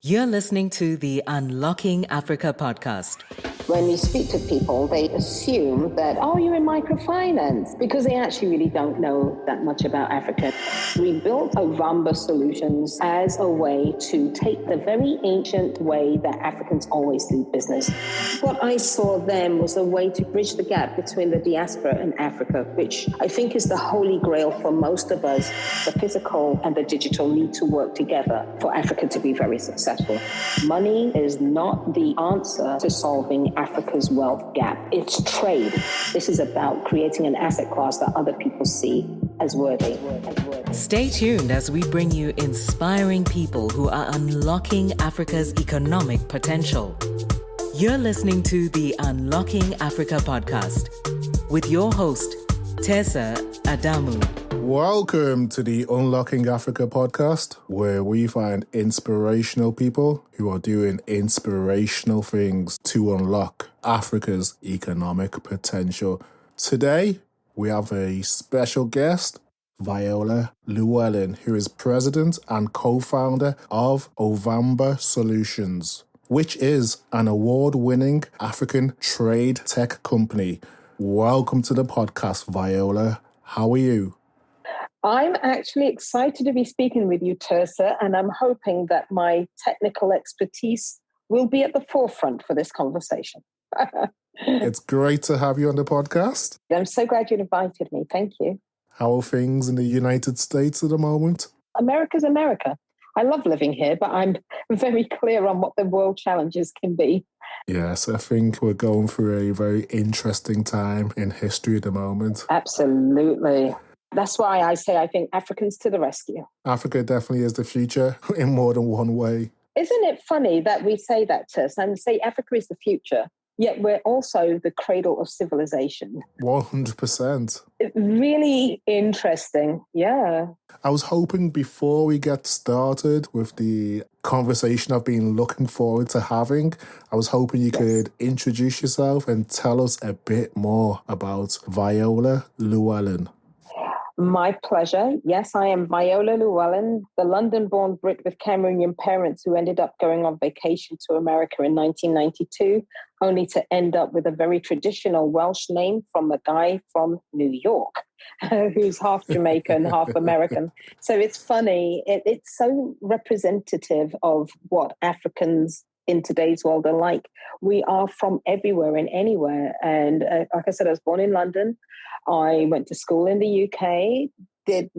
You're listening to the Unlocking Africa podcast. When you speak to people, they assume that, oh, you're in microfinance, because they actually really don't know that much about Africa. We built Ovamba solutions as a way to take the very ancient way that Africans always do business. What I saw then was a way to bridge the gap between the diaspora and Africa, which I think is the holy grail for most of us. The physical and the digital need to work together for Africa to be very successful. Money is not the answer to solving Africa's wealth gap. It's trade. This is about creating an asset class that other people see as worthy. Stay tuned as we bring you inspiring people who are unlocking Africa's economic potential. You're listening to the Unlocking Africa podcast with your host, Tessa Adamu. Welcome to the Unlocking Africa podcast, where we find inspirational people who are doing inspirational things to unlock Africa's economic potential. Today, we have a special guest, Viola Llewellyn, who is president and co-founder of Ovamba Solutions, which is an award-winning African TradeTech company. Welcome to the podcast, Viola. How are you? I'm actually excited to be speaking with you, Tersa, and I'm hoping that my technical expertise will be at the forefront for this conversation. It's great to have you on the podcast. I'm so glad you invited me. Thank you. How are things in the United States at the moment? America's America. I love living here, but I'm very clear on what the world challenges can be. Yes, I think we're going through a very interesting time in history at the moment. Absolutely. That's why I say I think Africans to the rescue. Africa definitely is the future in more than one way. Isn't it funny that we say that, Tess, and say Africa is the future, yet we're also the cradle of civilization? 100%. Really interesting, yeah. I was hoping before we get started with the conversation I've been looking forward to having, I was hoping you could introduce yourself and tell us a bit more about Viola Llewellyn. My pleasure. Yes, I am Viola Llewellyn, the London-born Brit with Cameroonian parents who ended up going on vacation to America in 1992, only to end up with a very traditional Welsh name from a guy from New York, who's half Jamaican, half American. So it's funny. It's so representative of what Africans in today's world are like. We are from everywhere and anywhere. And like I said, I was born in London. I went to school in the UK, did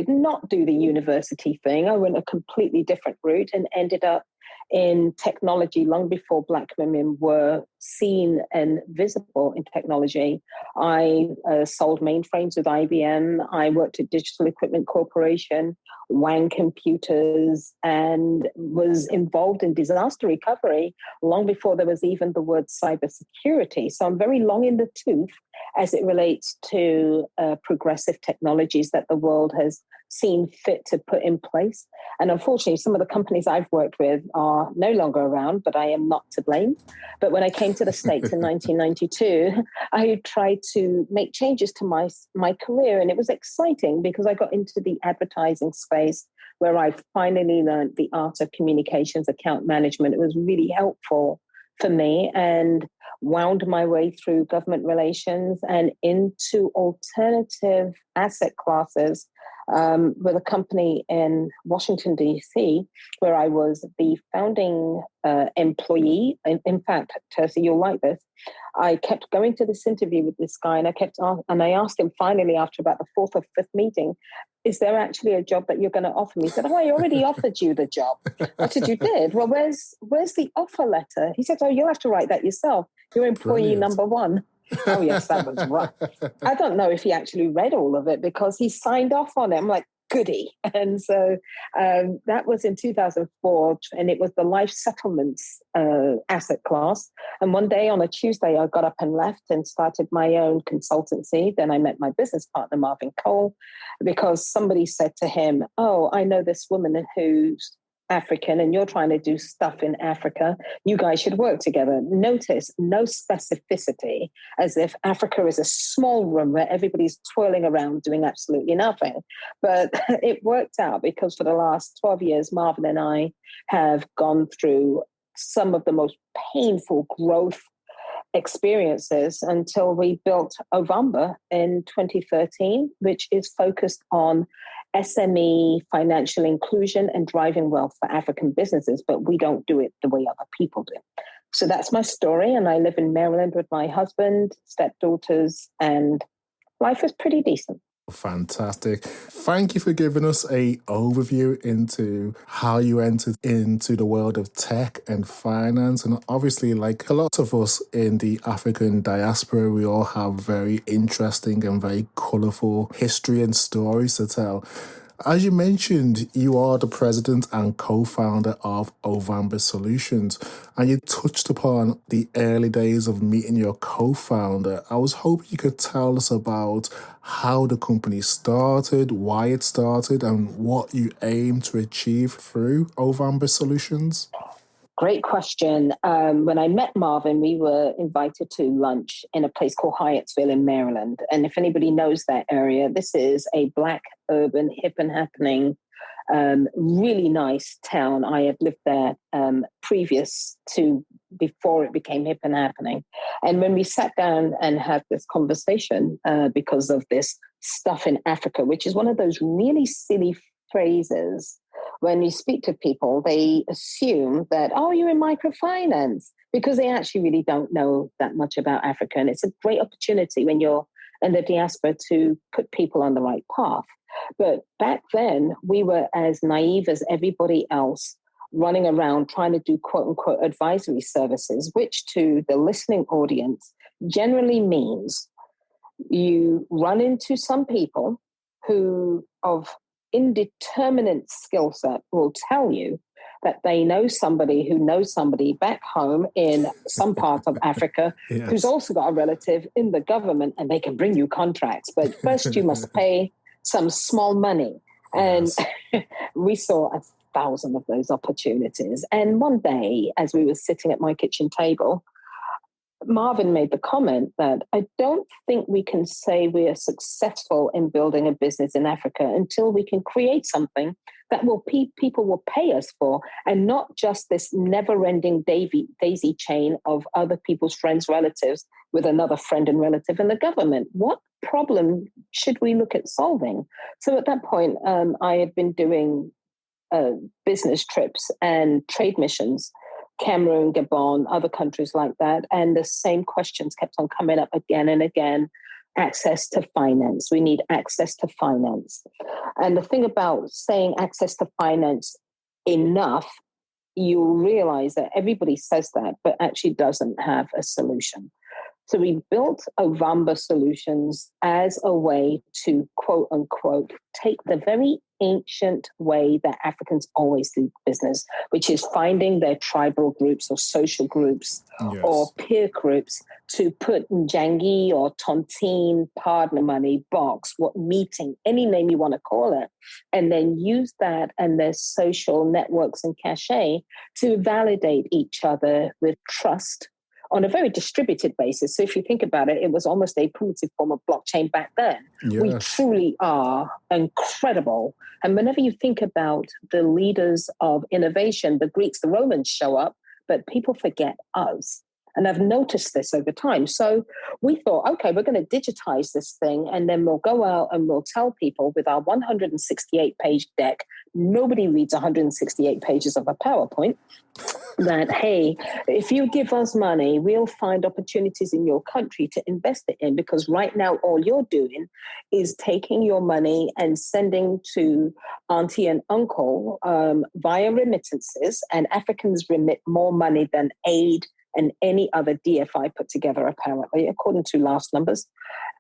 not do the university thing. I went a completely different route and ended up in technology long before Black women were seen and visible in technology. I sold mainframes with IBM. I worked at Digital Equipment Corporation, Wang Computers, and was involved in disaster recovery long before there was even the word cybersecurity. So I'm very long in the tooth as it relates to progressive technologies that the world has seen fit to put in place. And unfortunately, some of the companies I've worked with are no longer around, but I am not to blame. But when I came to the States in 1992, I tried to make changes to my career. And it was exciting because I got into the advertising space where I finally learned the art of communications, account management. It was really helpful for me, and wound my way through government relations and into alternative asset classes with a company in Washington, D.C., where I was the founding employee. In fact, Tersa, you'll like this. I kept going to this interview with this guy, and I asked him finally after about the fourth or fifth meeting, is there actually a job that you're going to offer me? He said, oh, I already offered you the job. I said, you did? Well, where's the offer letter? He said, oh, you'll have to write that yourself. You're employee Brilliant. Number one. Oh, yes, that was right. I don't know if he actually read all of it because he signed off on it. I'm like, goody. And so that was in 2004, and it was the life settlements asset class. And one day on a Tuesday, I got up and left and started my own consultancy. Then I met my business partner, Marvin Cole, because somebody said to him, oh, I know this woman who's African and you're trying to do stuff in Africa, you guys should work together. Notice no specificity, as if Africa is a small room where everybody's twirling around doing absolutely nothing. But it worked out because for the last 12 years, Marvin and I have gone through some of the most painful growth experiences until we built Ovamba in 2013, which is focused on SME financial inclusion and driving wealth for African businesses, but we don't do it the way other people do. So that's my story. And I live in Maryland with my husband, stepdaughters, and life is pretty decent. Fantastic. Thank you for giving us a overview into how you entered into the world of tech and finance. And obviously, like a lot of us in the African diaspora, we all have very interesting and very colorful history and stories to tell. As you mentioned, you are the president and co-founder of Ovamba Solutions, and you touched upon the early days of meeting your co-founder. I was hoping you could tell us about how the company started, why it started, and what you aim to achieve through Ovamba Solutions. Great question. When I met Marvin, we were invited to lunch in a place called Hyattsville in Maryland. And if anybody knows that area, this is a Black, urban, hip and happening, really nice town. I had lived there before it became hip and happening. And when we sat down and had this conversation because of this stuff in Africa, which is one of those really silly phrases. When you speak to people, they assume that, oh, you're in microfinance, because they actually really don't know that much about Africa. And it's a great opportunity when you're in the diaspora to put people on the right path. But back then, we were as naive as everybody else, running around trying to do quote unquote advisory services, which to the listening audience generally means you run into some people who of indeterminate skill set will tell you that they know somebody who knows somebody back home in some part of Africa yes. who's also got a relative in the government, and they can bring you contracts. But first you must pay some small money. And yes. we saw 1,000 of those opportunities. And one day, as we were sitting at my kitchen table, Marvin made the comment that I don't think we can say we are successful in building a business in Africa until we can create something that people will pay us for, and not just this never-ending daisy chain of other people's friends, relatives with another friend and relative in the government. What problem should we look at solving? So at that point, I had been doing business trips and trade missions, Cameroon, Gabon, other countries like that. And the same questions kept on coming up again and again. Access to finance. We need access to finance. And the thing about saying access to finance enough, you'll realize that everybody says that, but actually doesn't have a solution. So we built Ovamba Solutions as a way to, quote unquote, take the very ancient way that Africans always do business, which is finding their tribal groups or social groups yes. or peer groups to put Njangi or tontine, partner money, box, what meeting, any name you want to call it, and then use that and their social networks and cachet to validate each other with trust on a very distributed basis. So if you think about it, it was almost a primitive form of blockchain back then. Yes. We truly are incredible. And whenever you think about the leaders of innovation, the Greeks, the Romans show up, but people forget us. And I've noticed this over time. So we thought, okay, we're going to digitize this thing, and then we'll go out and we'll tell people with our 168-page deck, nobody reads 168 pages of a PowerPoint, that, hey, if you give us money, we'll find opportunities in your country to invest it in, because right now all you're doing is taking your money and sending to auntie and uncle via remittances, and Africans remit more money than aid and any other DFI put together, apparently, according to last numbers.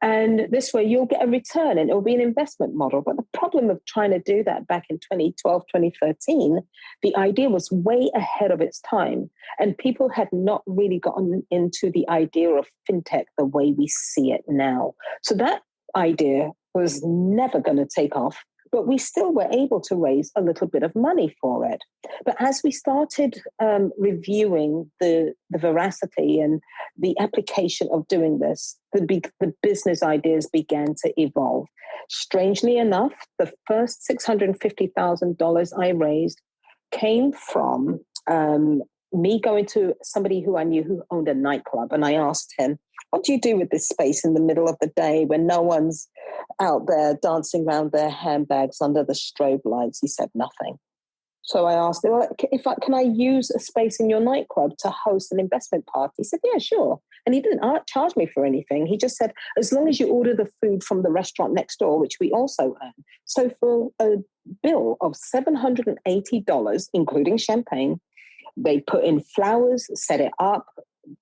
And this way you'll get a return, and it'll be an investment model. But the problem of trying to do that back in 2012, 2013, the idea was way ahead of its time. And people had not really gotten into the idea of fintech the way we see it now. So that idea was never going to take off but we still were able to raise a little bit of money for it. But as we started reviewing the veracity and the application of doing this, the business ideas began to evolve. Strangely enough, the first $650,000 I raised came from me going to somebody who I knew who owned a nightclub. And I asked him, what do you do with this space in the middle of the day when no one's out there dancing around their handbags under the strobe lights? He said nothing. So I asked him, well, can I use a space in your nightclub to host an investment party? He said, yeah, sure. And he didn't charge me for anything. He just said, as long as you order the food from the restaurant next door, which we also own. So for a bill of $780, including champagne, they put in flowers, set it up,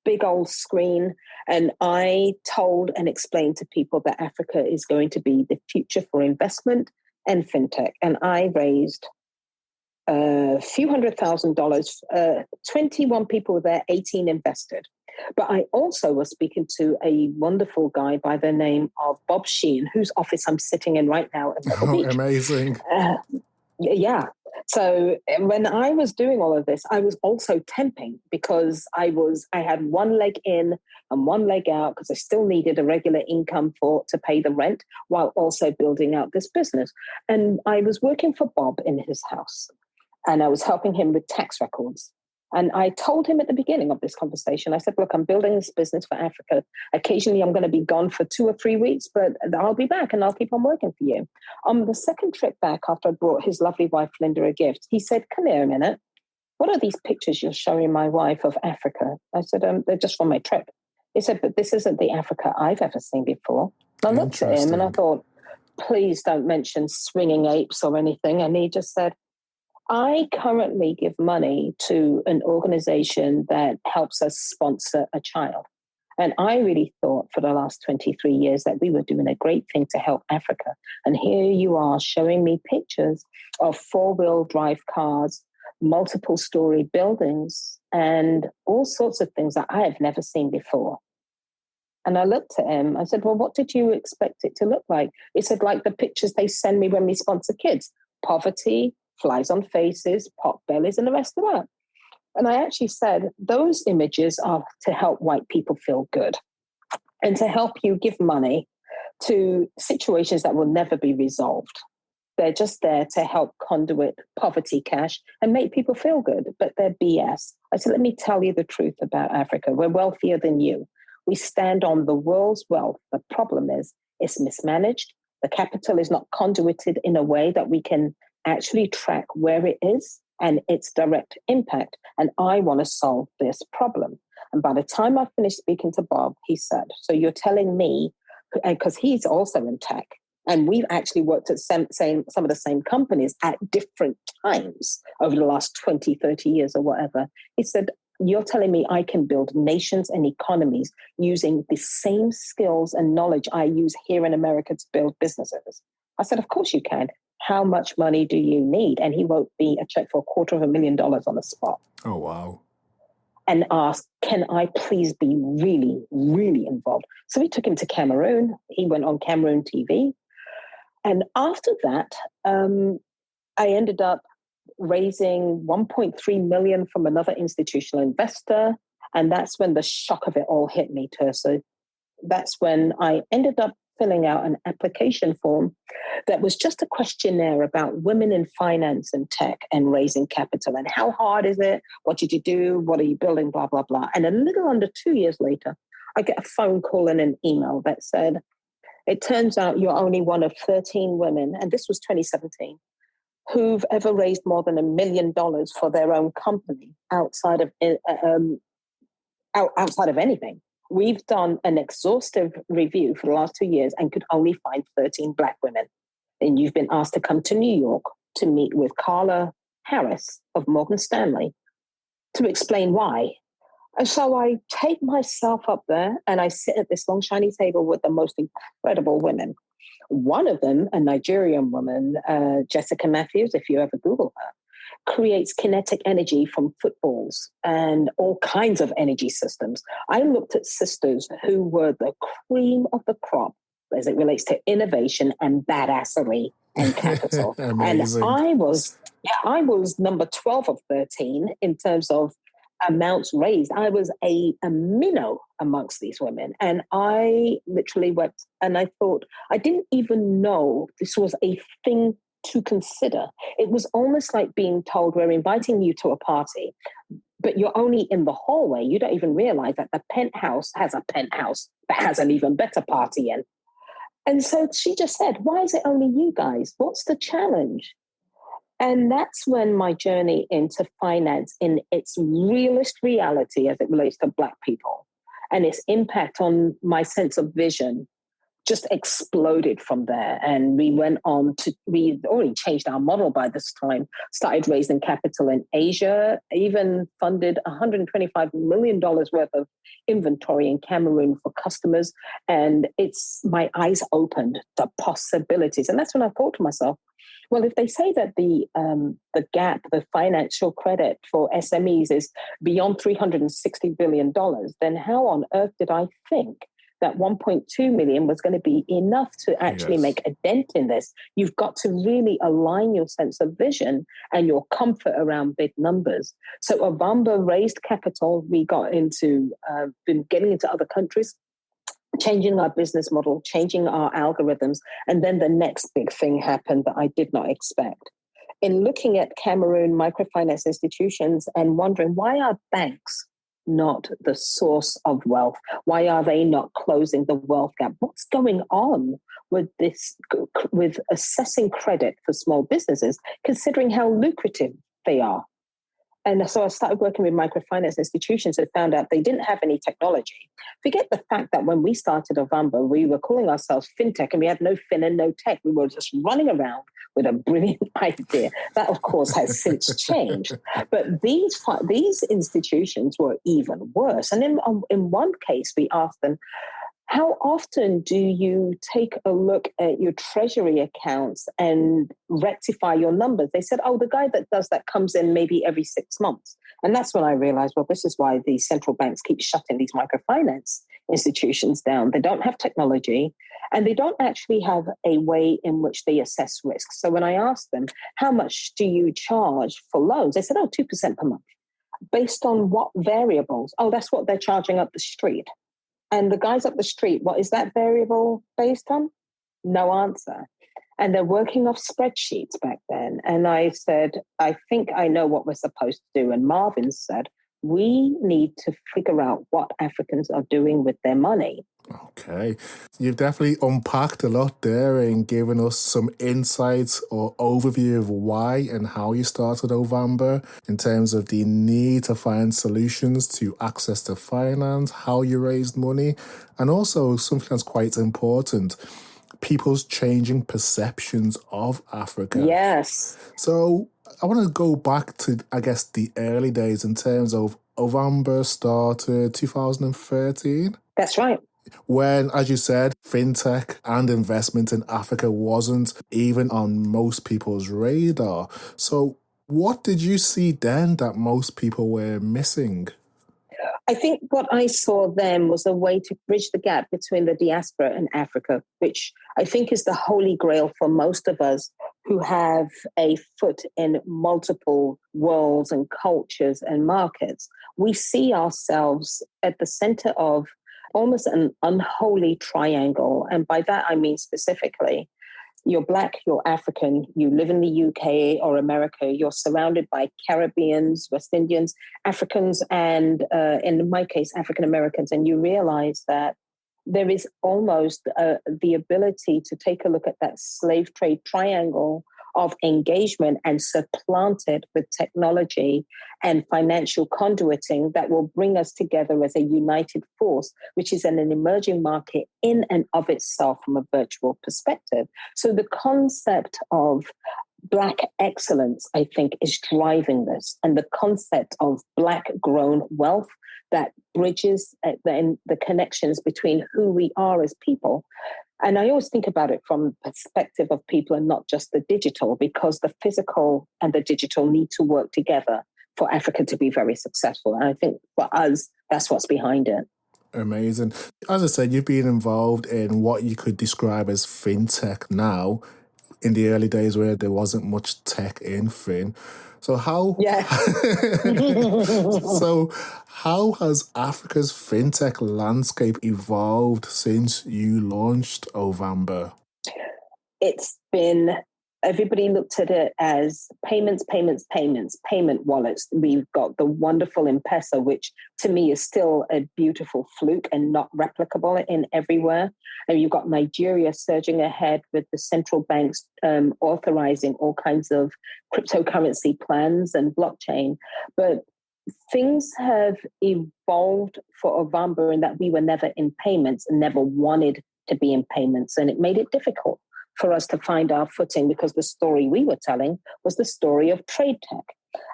big old screen. And I told and explained to people that Africa is going to be the future for investment and fintech. And I raised a few $100,000. 21 people were there, 18 invested. But I also was speaking to a wonderful guy by the name of Bob Sheen, whose office I'm sitting in right now. Amazing. Yeah. So when I was doing all of this, I was also temping because I had one leg in and one leg out because I still needed a regular income to pay the rent while also building out this business. And I was working for Bob in his house and I was helping him with tax records. And I told him at the beginning of this conversation, I said, look, I'm building this business for Africa. Occasionally, I'm going to be gone for 2 or 3 weeks, but I'll be back and I'll keep on working for you. On the second trip back, after I brought his lovely wife, Linda, a gift, he said, come here a minute. What are these pictures you're showing my wife of Africa? I said, they're just from my trip. He said, but this isn't the Africa I've ever seen before. And I looked at him and I thought, please don't mention swinging apes or anything. And he just said, I currently give money to an organization that helps us sponsor a child. And I really thought for the last 23 years that we were doing a great thing to help Africa. And here you are showing me pictures of 4-wheel drive cars, multiple story buildings, and all sorts of things that I have never seen before. And I looked at him. I said, well, what did you expect it to look like? He said, like the pictures they send me when we sponsor kids. Poverty, flies on faces, pot bellies, and the rest of that. And I actually said, those images are to help white people feel good and to help you give money to situations that will never be resolved. They're just there to help conduit poverty cash and make people feel good, but they're BS. I said, let me tell you the truth about Africa. We're wealthier than you. We stand on the world's wealth. The problem is it's mismanaged. The capital is not conduited in a way that we can actually track where it is and its direct impact. And I want to solve this problem. And by the time I finished speaking to Bob, he said, so you're telling me, because he's also in tech, and we've actually worked at some of the same companies at different times over the last 20, 30 years or whatever. He said, you're telling me I can build nations and economies using the same skills and knowledge I use here in America to build businesses. I said, of course you can. How much money do you need? And he wrote me a check for $250,000 on the spot. Oh, wow. And asked, can I please be really, really involved? So we took him to Cameroon. He went on Cameroon TV. And after that, I ended up raising $1.3 million from another institutional investor. And that's when the shock of it all hit me, Tersa. That's when I ended up filling out an application form that was just a questionnaire about women in finance and tech and raising capital and how hard is it? What did you do? What are you building? Blah, blah, blah. And a little under 2 years later, I get a phone call and an email that said, it turns out you're only one of 13 women, and this was 2017, who've ever raised more than $1 million for their own company outside of anything. We've done an exhaustive review for the last 2 years and could only find 13 Black women. And you've been asked to come to New York to meet with Carla Harris of Morgan Stanley to explain why. And so I take myself up there and I sit at this long, shiny table with the most incredible women. One of them, a Nigerian woman, Jessica Matthews, if you ever Google her, creates kinetic energy from footballs and all kinds of energy systems. I looked at sisters who were the cream of the crop as it relates to innovation and badassery. and capital. And Amazing. I was number 12 of 13 in terms of amounts raised. I was a minnow amongst these women. And I literally wept and I thought, I didn't even know this was a thing to consider. It was almost like being told, we're inviting you to a party, but you're only in the hallway. You don't even realize that the penthouse has a penthouse that has an even better party in. And so she just said, why is it only you guys? What's the challenge? And that's when my journey into finance in its realist reality as it relates to Black people and its impact on my sense of vision just exploded from there. And we already changed our model by this time, started raising capital in Asia, even funded $125 million worth of inventory in Cameroon for customers. And my eyes opened to possibilities. And that's when I thought to myself, well, if they say that the gap, the financial credit for SMEs is beyond $360 billion, then how on earth did I think that 1.2 million was going to be enough to actually make a dent in this? You've got to really align your sense of vision and your comfort around big numbers. So Ovamba raised capital. We got into, been getting into other countries, changing our business model, changing our algorithms. And then the next big thing happened that I did not expect. In looking at Cameroon microfinance institutions and wondering, why are banks not the source of wealth? Why are they not closing the wealth gap? What's going on with this, with assessing credit for small businesses, considering how lucrative they are? And so I started working with microfinance institutions and found out they didn't have any technology. Forget the fact that when we started Ovamba, we were calling ourselves fintech and we had no fin and no tech. We were just running around with a brilliant idea. That, of course, has since changed. But these institutions were even worse. And in one case, we asked them, how often do you take a look at your treasury accounts and rectify your numbers? They said, the guy that does that comes in maybe every 6 months. And that's when I realized, well, this is why the central banks keep shutting these microfinance institutions down. They don't have technology and they don't actually have a way in which they assess risk. So when I asked them, how much do you charge for loans? They said, 2% per month. Based on what variables? That's what they're charging up the street. And the guys up the street, what is that variable based on? No answer. And they're working off spreadsheets back then. And I said, I think I know what we're supposed to do. And Marvin said, we need to figure out what Africans are doing with their money. Okay. You've definitely unpacked a lot there and given us some insights or overview of why and how you started Ovamba in terms of the need to find solutions to access to finance, how you raised money, and also something that's quite important, people's changing perceptions of Africa. Yes. So I want to go back to, I guess, the early days in terms of Ovamba started 2013. That's right. When, as you said, fintech and investment in Africa wasn't even on most people's radar. So what did you see then that most people were missing? I think what I saw then was a way to bridge the gap between the diaspora and Africa, which I think is the holy grail for most of us who have a foot in multiple worlds and cultures and markets. We see ourselves at the center of almost an unholy triangle. And by that, I mean specifically, you're Black, you're African, you live in the UK or America, you're surrounded by Caribbeans, West Indians, Africans, and in my case, African Americans. And you realize that there is almost the ability to take a look at that slave trade triangle of engagement and supplant it with technology and financial conduiting that will bring us together as a united force, which is an emerging market in and of itself from a virtual perspective. So the concept of Black excellence, I think, is driving this. And the concept of Black grown wealth that bridges the connections between who we are as people. And I always think about it from the perspective of people and not just the digital, because the physical and the digital need to work together for Africa to be very successful. And I think for us, that's what's behind it. Amazing. As I said, you've been involved in what you could describe as fintech now. in the early days where there wasn't much tech in Fin. So how Yeah. so how has Africa's fintech landscape evolved since you launched Ovamba? It's been, everybody looked at it as payments, payment wallets. We've got the wonderful M-Pesa, which to me is still a beautiful fluke and not replicable in everywhere. And you've got Nigeria surging ahead with the central banks authorizing all kinds of cryptocurrency plans and blockchain. But things have evolved for Ovamba in that we were never in payments and never wanted to be in payments. And it made it difficult for us to find our footing because the story we were telling was the story of TradeTech.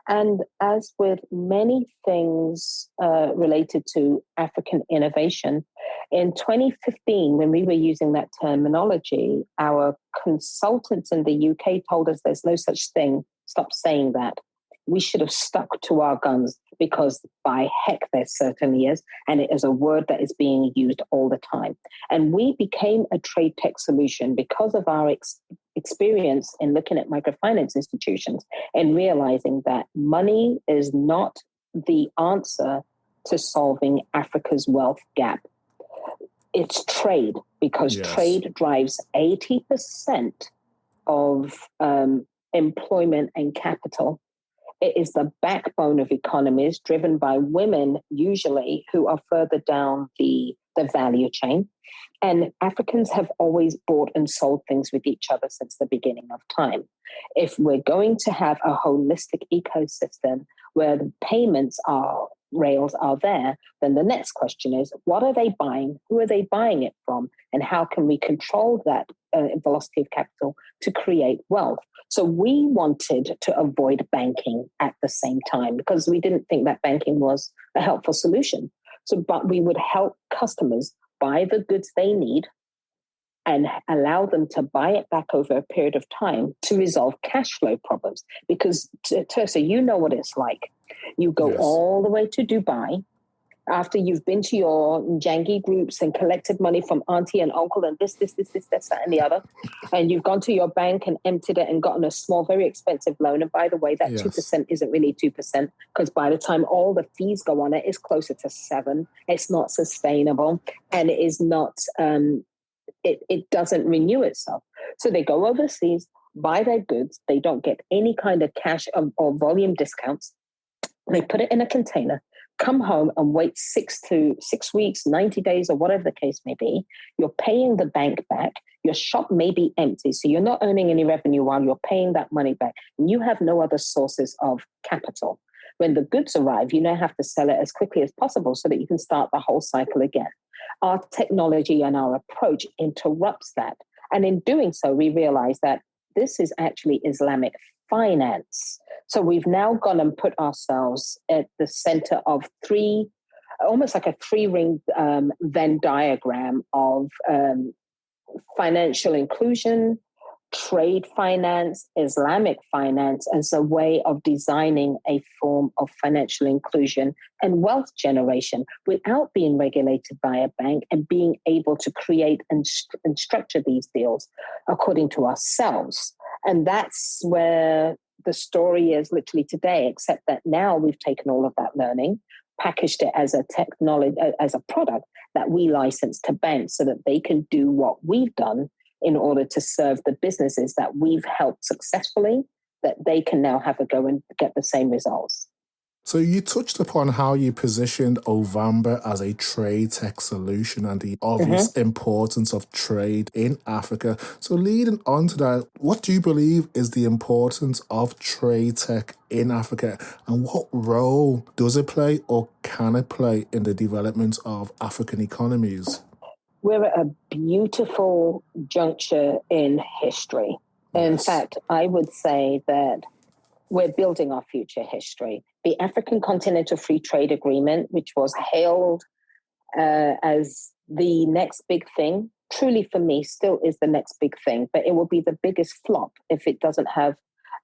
And as with many things related to African innovation, in 2015, when we were using that terminology, our consultants in the UK told us there's no such thing. Stop saying that. We should have stuck to our guns because by heck, there certainly is. And it is a word that is being used all the time. And we became a trade tech solution because of our experience in looking at microfinance institutions and realizing that money is not the answer to solving Africa's wealth gap. It's trade, because trade drives 80% of employment and capital. It is the backbone of economies, driven by women usually who are further down the value chain. And Africans have always bought and sold things with each other since the beginning of time. If we're going to have a holistic ecosystem where the payments rails are there, then the next question is, what are they buying? Who are they buying it from? And how can we control that velocity of capital to create wealth? So we wanted to avoid banking at the same time because we didn't think that banking was a helpful solution. But we would help customers buy the goods they need and allow them to buy it back over a period of time to resolve cash flow problems. Because, Tersa, you know what it's like. You go all the way to Dubai after you've been to your jangy groups and collected money from auntie and uncle and this, that, and the other. And you've gone to your bank and emptied it and gotten a small, very expensive loan. And by the way, that 2% isn't really 2% because by the time all the fees go on it, it's closer to 7%. It's not sustainable and it is not, it doesn't renew itself. So they go overseas, buy their goods. They don't get any kind of cash or volume discounts. They put it in a container, come home and wait 6 weeks, 90 days, or whatever the case may be. You're paying the bank back. Your shop may be empty, so you're not earning any revenue while you're paying that money back. And you have no other sources of capital. When the goods arrive, you now have to sell it as quickly as possible so that you can start the whole cycle again. Our technology and our approach interrupts that. And in doing so, we realize that this is actually Islamic finance. So we've now gone and put ourselves at the center of almost like a 3-ring Venn diagram of financial inclusion, trade finance, Islamic finance as a way of designing a form of financial inclusion and wealth generation without being regulated by a bank and being able to create and structure these deals according to ourselves. And that's where the story is literally today, except that now we've taken all of that learning, packaged it as a technology, as a product that we license to banks so that they can do what we've done in order to serve the businesses that we've helped successfully, that they can now have a go and get the same results. So you touched upon how you positioned Ovamba as a trade tech solution and the obvious importance of trade in Africa. So leading on to that, what do you believe is the importance of trade tech in Africa and what role does it play or can it play in the development of African economies? We're at a beautiful juncture in history. In fact, I would say that we're building our future history. The African Continental Free Trade Agreement, which was hailed as the next big thing, truly for me still is the next big thing, but it will be the biggest flop if it doesn't have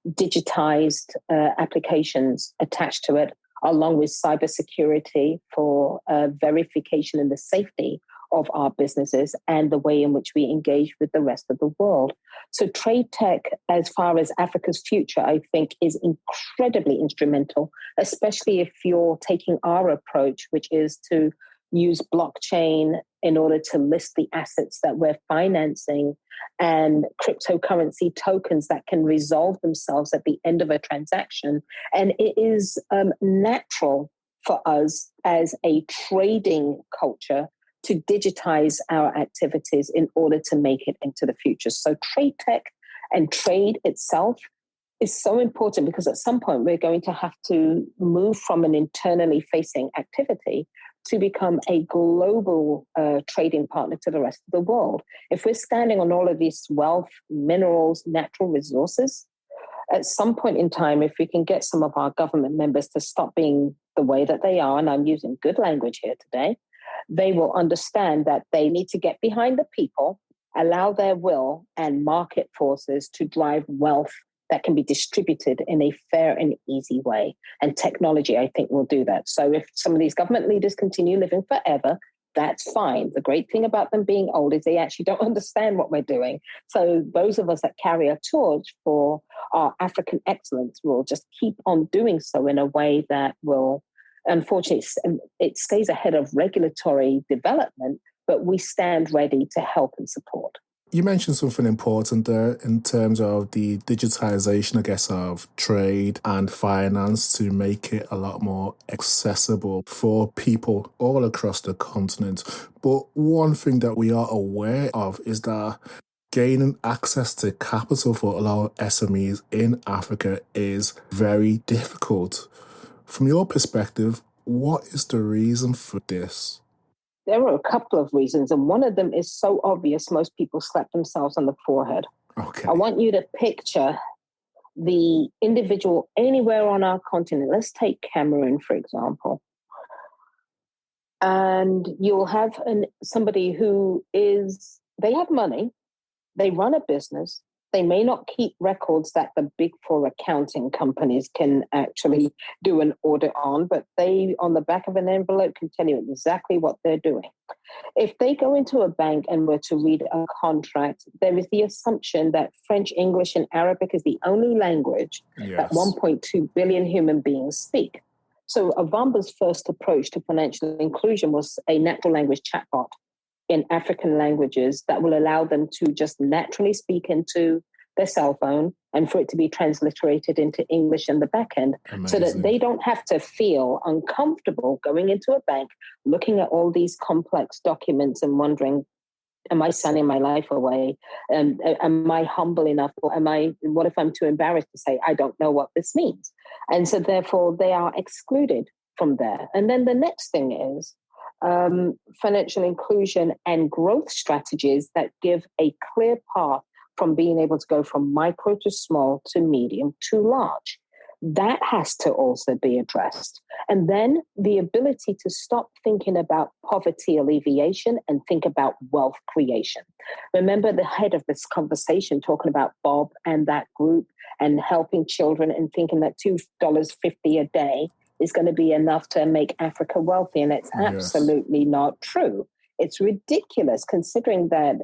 digitized applications attached to it, along with cybersecurity for verification and the safety of our businesses and the way in which we engage with the rest of the world. So TradeTech, as far as Africa's future, I think is incredibly instrumental, especially if you're taking our approach, which is to use blockchain in order to list the assets that we're financing and cryptocurrency tokens that can resolve themselves at the end of a transaction. And it is natural for us as a trading culture to digitize our activities in order to make it into the future. So TradeTech and trade itself is so important because at some point we're going to have to move from an internally facing activity to become a global trading partner to the rest of the world. If we're standing on all of these wealth, minerals, natural resources, at some point in time, if we can get some of our government members to stop being the way that they are, and I'm using good language here today, they will understand that they need to get behind the people, allow their will and market forces to drive wealth that can be distributed in a fair and easy way. And technology, I think, will do that. So if some of these government leaders continue living forever, that's fine. The great thing about them being old is they actually don't understand what we're doing. So those of us that carry a torch for our African excellence will just keep on doing so in a way that will, unfortunately, it stays ahead of regulatory development, but we stand ready to help and support. You mentioned something important there in terms of the digitization, I guess, of trade and finance to make it a lot more accessible for people all across the continent. But one thing that we are aware of is that gaining access to capital for a lot of SMEs in Africa is very difficult. From your perspective, what is the reason for this? There are a couple of reasons, and one of them is so obvious, most people slap themselves on the forehead. Okay. I want you to picture the individual anywhere on our continent. Let's take Cameroon, for example. And you'll have somebody who they have money, they run a business, they may not keep records that the big four accounting companies can actually do an audit on, but they, on the back of an envelope, can tell you exactly what they're doing. If they go into a bank and were to read a contract, there is the assumption that French, English, and Arabic is the only language that 1.2 billion human beings speak. So Ovamba's first approach to financial inclusion was a natural language chatbot in African languages that will allow them to just naturally speak into their cell phone and for it to be transliterated into English in the back end. Amazing. So that they don't have to feel uncomfortable going into a bank, looking at all these complex documents and wondering, am I signing my life away? Am I humble enough? Or what if I'm too embarrassed to say, I don't know what this means? And so therefore they are excluded from there. And then the next thing is, financial inclusion and growth strategies that give a clear path from being able to go from micro to small to medium to large. That has to also be addressed. And then the ability to stop thinking about poverty alleviation and think about wealth creation. Remember the head of this conversation talking about Bob and that group and helping children and thinking that $2.50 a day is going to be enough to make Africa wealthy. And it's absolutely not true. It's ridiculous considering that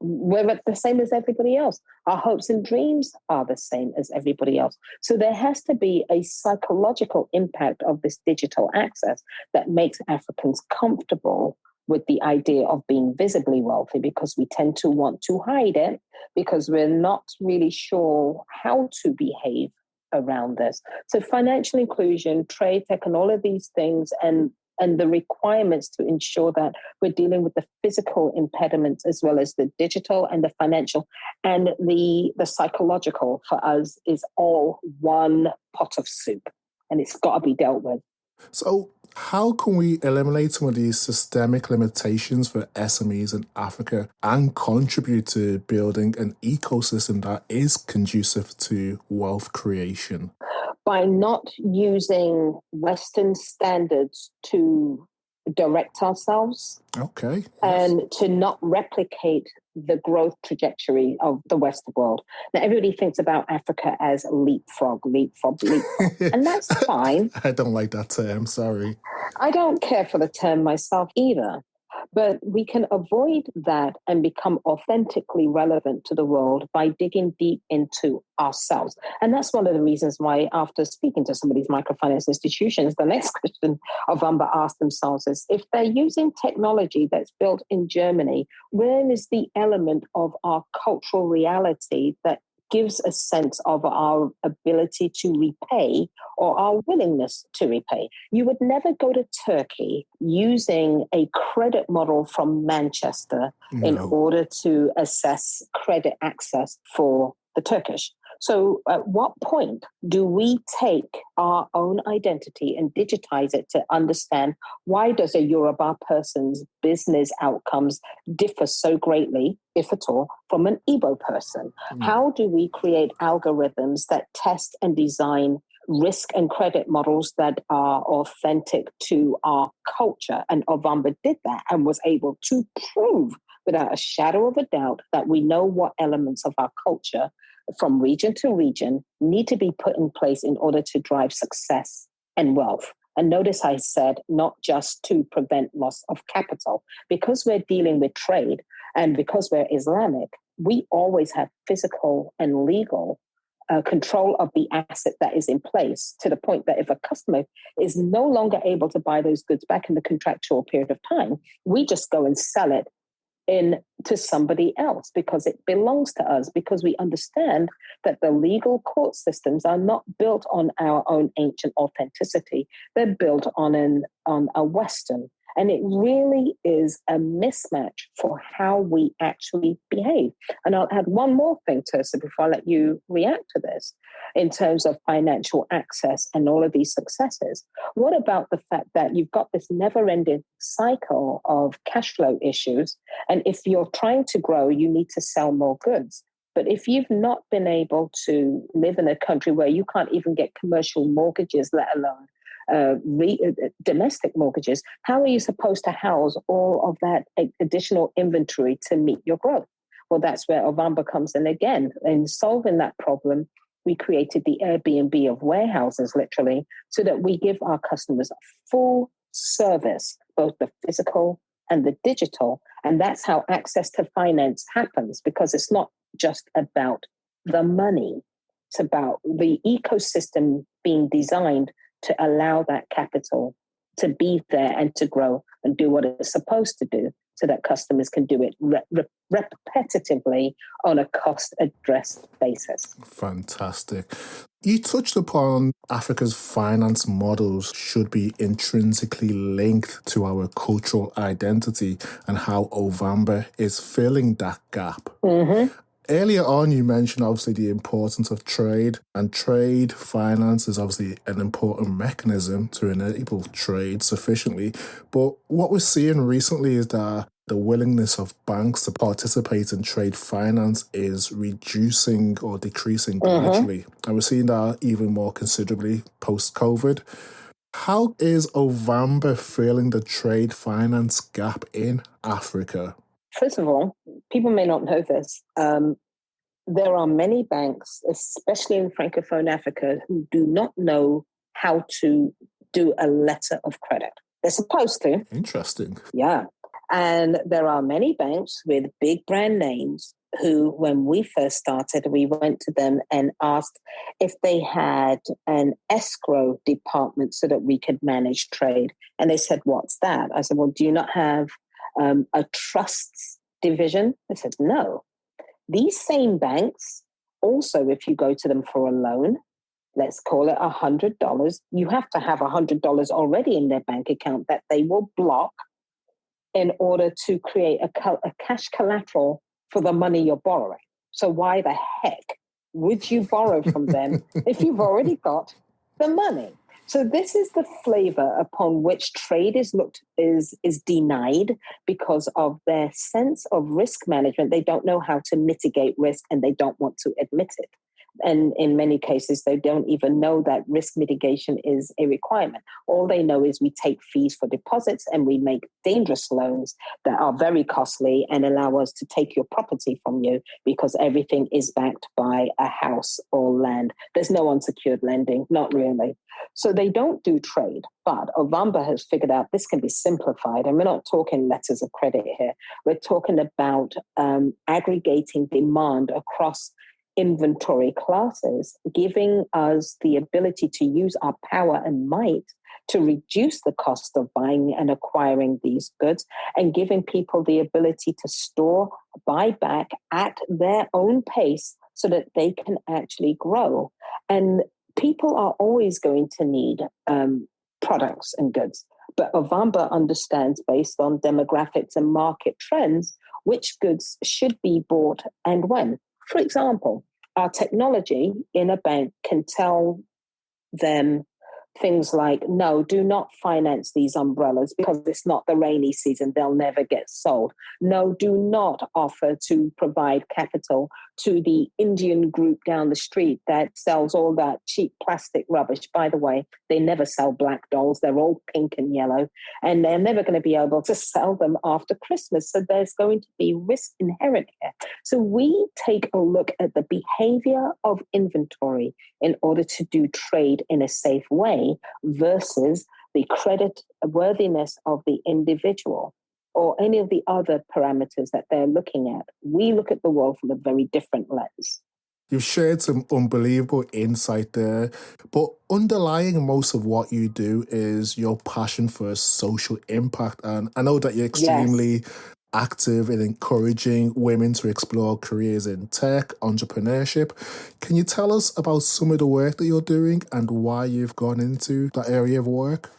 we're the same as everybody else. Our hopes and dreams are the same as everybody else. So there has to be a psychological impact of this digital access that makes Africans comfortable with the idea of being visibly wealthy, because we tend to want to hide it because we're not really sure how to behave around this. So financial inclusion, TradeTech, and all of these things, and the requirements to ensure that we're dealing with the physical impediments as well as the digital and the financial and the psychological for us is all one pot of soup, and it's got to be dealt with. So how can we eliminate some of these systemic limitations for SMEs in Africa and contribute to building an ecosystem that is conducive to wealth creation? By not using Western standards to direct ourselves. Okay. Yes. And to not replicate the growth trajectory of the Western world. Now, everybody thinks about Africa as leapfrog. And that's fine. I don't like that term, sorry. I don't care for the term myself either. But we can avoid that and become authentically relevant to the world by digging deep into ourselves. And that's one of the reasons why, after speaking to some of these microfinance institutions, the next question Ovamba asked themselves is, if they're using technology that's built in Germany, where is the element of our cultural reality that gives a sense of our ability to repay or our willingness to repay? You would never go to Turkey using a credit model from Manchester in order to assess credit access for the Turkish. So at what point do we take our own identity and digitize it to understand why does a Yoruba person's business outcomes differ so greatly, if at all, from an Igbo person? How do we create algorithms that test and design risk and credit models that are authentic to our culture? And Ovamba did that and was able to prove without a shadow of a doubt that we know what elements of our culture from region to region need to be put in place in order to drive success and wealth. And notice I said not just to prevent loss of capital. Because we're dealing with trade and because we're Islamic, we always have physical and legal control of the asset that is in place, to the point that if a customer is no longer able to buy those goods back in the contractual period of time, we just go and sell it to somebody else because it belongs to us, because we understand that the legal court systems are not built on our own ancient authenticity. They're built on a Western. And it really is a mismatch for how we actually behave. And I'll add one more thing, Tirsa, before I let you react to this, in terms of financial access and all of these successes. What about the fact that you've got this never-ending cycle of cash flow issues? And if you're trying to grow, you need to sell more goods. But if you've not been able to live in a country where you can't even get commercial mortgages, let alone domestic mortgages, how are you supposed to house all of that additional inventory to meet your growth? Well, that's where Ovamba comes in again. In solving that problem, we created the Airbnb of warehouses, literally, so that we give our customers a full service, both the physical and the digital. And that's how access to finance happens, because it's not just about the money. It's about the ecosystem being designed to allow that capital to be there and to grow and do what it's supposed to do, so that customers can do it repetitively on a cost-addressed basis. Fantastic. You touched upon Africa's finance models should be intrinsically linked to our cultural identity and how Ovamba is filling that gap. Mm-hmm. Earlier on, you mentioned obviously the importance of trade, and trade finance is obviously an important mechanism to enable trade sufficiently. But what we're seeing recently is that the willingness of banks to participate in trade finance is reducing or decreasing gradually. And we're seeing that even more considerably post-COVID. How is Ovamba filling the trade finance gap in Africa? First of all, people may not know this. There are many banks, especially in Francophone Africa, who do not know how to do a letter of credit. They're supposed to. Interesting. Yeah. And there are many banks with big brand names who, when we first started, we went to them and asked if they had an escrow department so that we could manage trade. And they said, "What's that?" I said, "Well, do you not have a trusts division?" They said, "No." These same banks, also, if you go to them for a loan, let's call it $100, you have to have $100 already in their bank account that they will block in order to create a cash collateral for the money you're borrowing. So why the heck would you borrow from them if you've already got the money? So this is the flavor upon which trade is denied because of their sense of risk management. They don't know how to mitigate risk and they don't want to admit it. And in many cases, they don't even know that risk mitigation is a requirement. All they know is we take fees for deposits and we make dangerous loans that are very costly and allow us to take your property from you because everything is backed by a house or land. There's no unsecured lending, not really. So they don't do trade. But Ovamba has figured out this can be simplified. And we're not talking letters of credit here. We're talking about aggregating demand across inventory classes, giving us the ability to use our power and might to reduce the cost of buying and acquiring these goods, and giving people the ability to store, buy back at their own pace so that they can actually grow. And people are always going to need products and goods. But Ovamba understands, based on demographics and market trends, which goods should be bought and when. For example, our technology in a bank can tell them things like, no, do not finance these umbrellas because it's not the rainy season. They'll never get sold. No, do not offer to provide capital to the Indian group down the street that sells all that cheap plastic rubbish. By the way, they never sell black dolls. They're all pink and yellow, and they're never going to be able to sell them after Christmas. So there's going to be risk inherent here. So we take a look at the behavior of inventory in order to do trade in a safe way versus the credit worthiness of the individual or any of the other parameters that they're looking at. We look at the world from a very different lens. You've shared some unbelievable insight there, but underlying most of what you do is your passion for social impact. And I know that you're extremely active in encouraging women to explore careers in tech, entrepreneurship. Can you tell us about some of the work that you're doing and why you've gone into that area of work?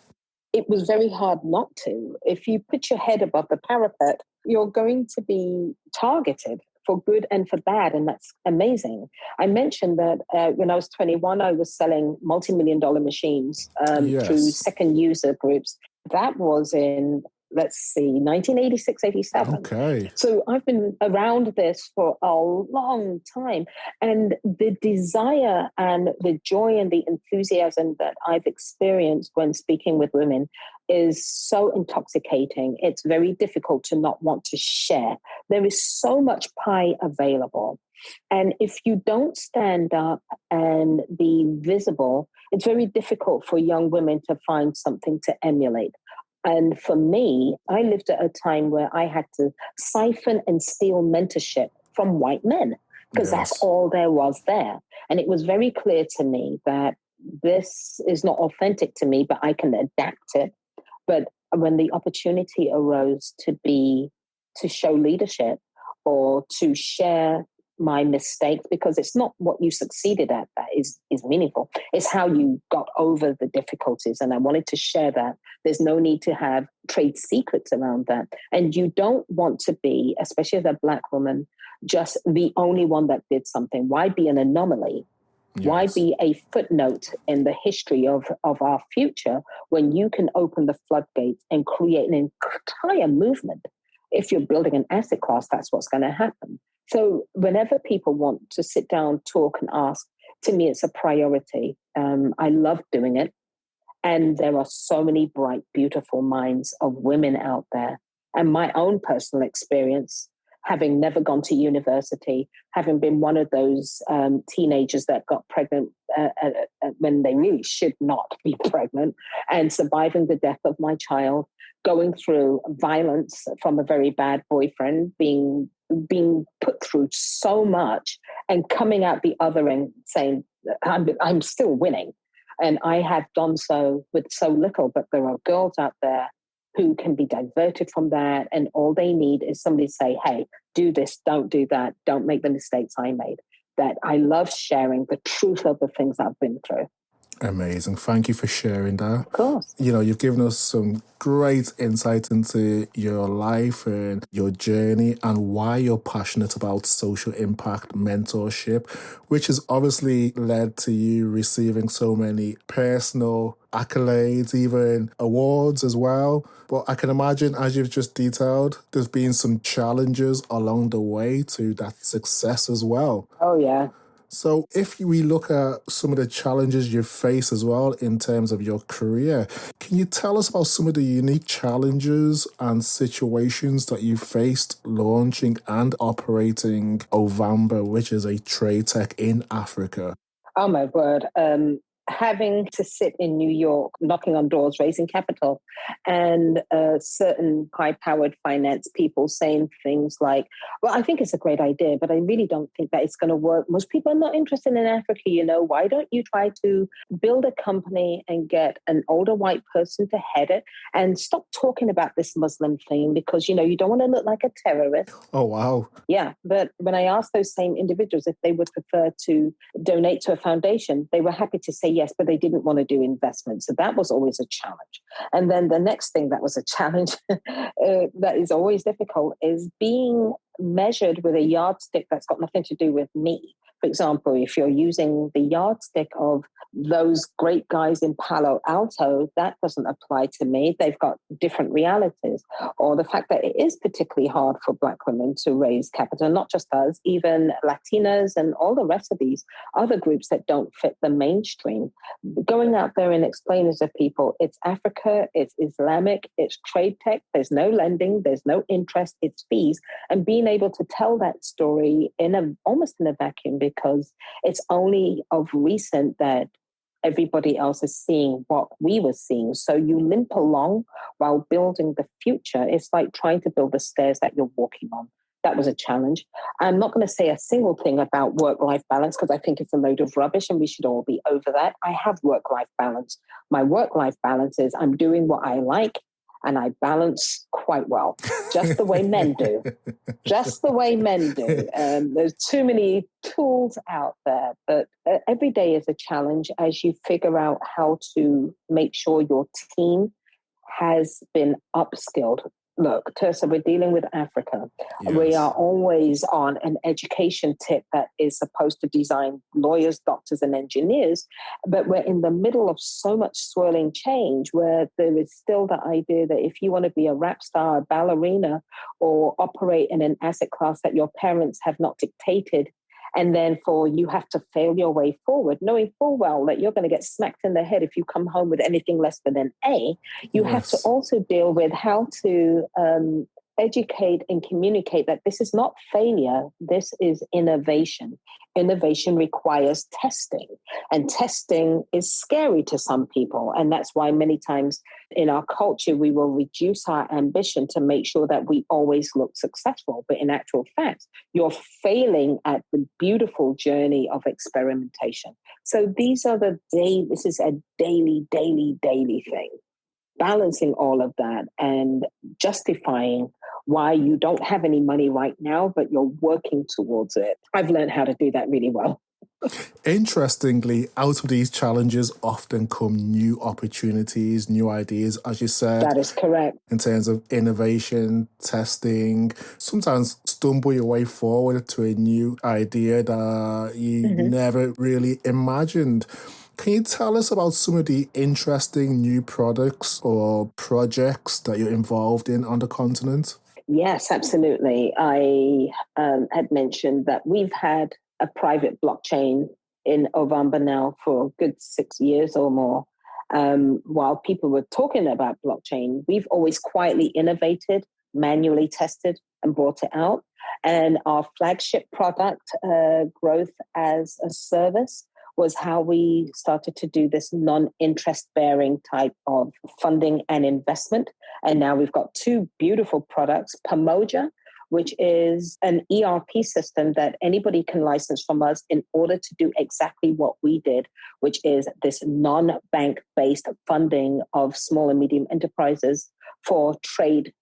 It was very hard not to. If you put your head above the parapet, you're going to be targeted for good and for bad, and that's amazing. I mentioned that when I was 21, I was selling multi-million-dollar machines through second user groups. That was in, 1986, 87. Okay. So I've been around this for a long time. And the desire and the joy and the enthusiasm that I've experienced when speaking with women is so intoxicating. It's very difficult to not want to share. There is so much pie available. And if you don't stand up and be visible, it's very difficult for young women to find something to emulate. And for me, I lived at a time where I had to siphon and steal mentorship from white men because that's all there was there. And it was very clear to me that this is not authentic to me, but I can adapt it. But when the opportunity arose to show leadership or to share my mistakes, because it's not what you succeeded at that is meaningful. It's how you got over the difficulties. And I wanted to share that. There's no need to have trade secrets around that. And you don't want to be, especially as a Black woman, just the only one that did something. Why be an anomaly? Yes. Why be a footnote in the history of our future when you can open the floodgates and create an entire movement? If you're building an asset class, that's what's going to happen. So whenever people want to sit down, talk and ask, to me, it's a priority. I love doing it. And there are so many bright, beautiful minds of women out there. And my own personal experience, having never gone to university, having been one of those teenagers that got pregnant when they really should not be pregnant, and surviving the death of my child, going through violence from a very bad boyfriend, being put through so much and coming out the other end saying, I'm still winning. And I have done so with so little, but there are girls out there who can be diverted from that. And all they need is somebody to say, hey, do this, don't do that, don't make the mistakes I made. That I love sharing the truth of the things I've been through. Amazing. Thank you for sharing that. Of course. You've given us some great insight into your life and your journey and why you're passionate about social impact mentorship, which has obviously led to you receiving so many personal accolades, even awards as well. But I can imagine, as you've just detailed, there's been some challenges along the way to that success as well. Oh, yeah. So if we look at some of the challenges you face as well in terms of your career, can you tell us about some of the unique challenges and situations that you faced launching and operating Ovamba, which is a TradeTech in Africa? Oh my word. Having to sit in New York, knocking on doors, raising capital, and certain high-powered finance people saying things like, well, I think it's a great idea, but I really don't think that it's going to work. Most people are not interested in Africa, Why don't you try to build a company and get an older white person to head it and stop talking about this Muslim thing because, you don't want to look like a terrorist. Oh, wow. Yeah, but when I asked those same individuals if they would prefer to donate to a foundation, they were happy to say yes, but they didn't want to do investments. So that was always a challenge. And then the next thing that was a challenge that is always difficult is being measured with a yardstick that's got nothing to do with me. For example, if you're using the yardstick of those great guys in Palo Alto, that doesn't apply to me. They've got different realities. Or the fact that it is particularly hard for Black women to raise capital, not just us, even Latinas and all the rest of these other groups that don't fit the mainstream. Going out there and explaining to people, it's Africa, it's Islamic, it's TradeTech, there's no lending, there's no interest, it's fees. And being able to tell that story almost in a vacuum, because it's only of recent that everybody else is seeing what we were seeing. So you limp along while building the future. It's like trying to build the stairs that you're walking on. That was a challenge. I'm not going to say a single thing about work-life balance because I think it's a load of rubbish and we should all be over that. I have work-life balance. My work-life balance is I'm doing what I like and I balance quite well, just the way men do. Just the way men do. There's too many tools out there, but every day is a challenge as you figure out how to make sure your team has been upskilled. Look, Tersa, we're dealing with Africa. Yes. We are always on an education tip that is supposed to design lawyers, doctors, and engineers, but we're in the middle of so much swirling change where there is still the idea that if you want to be a rap star, a ballerina, or operate in an asset class that your parents have not dictated, and then you have to fail your way forward, knowing full well that you're going to get smacked in the head if you come home with anything less than an A. You have to also deal with how to educate and communicate that this is not failure, this is innovation. Innovation requires testing, and testing is scary to some people. And that's why many times in our culture, we will reduce our ambition to make sure that we always look successful. But in actual fact, you're failing at the beautiful journey of experimentation. So this is a daily thing. Balancing all of that and justifying why you don't have any money right now, but you're working towards it. I've learned how to do that really well. Interestingly, out of these challenges often come new opportunities, new ideas, as you said. That is correct. In terms of innovation, testing, sometimes stumble your way forward to a new idea that you never really imagined. Can you tell us about some of the interesting new products or projects that you're involved in on the continent? Yes, absolutely. I had mentioned that we've had a private blockchain in Ovamba now for a good 6 years or more. While people were talking about blockchain, we've always quietly innovated, manually tested, and brought it out. And our flagship product, Growth as a Service, was how we started to do this non-interest bearing type of funding and investment. And now we've got two beautiful products, Pamoja, which is an ERP system that anybody can license from us in order to do exactly what we did, which is this non-bank-based funding of small and medium enterprises for trade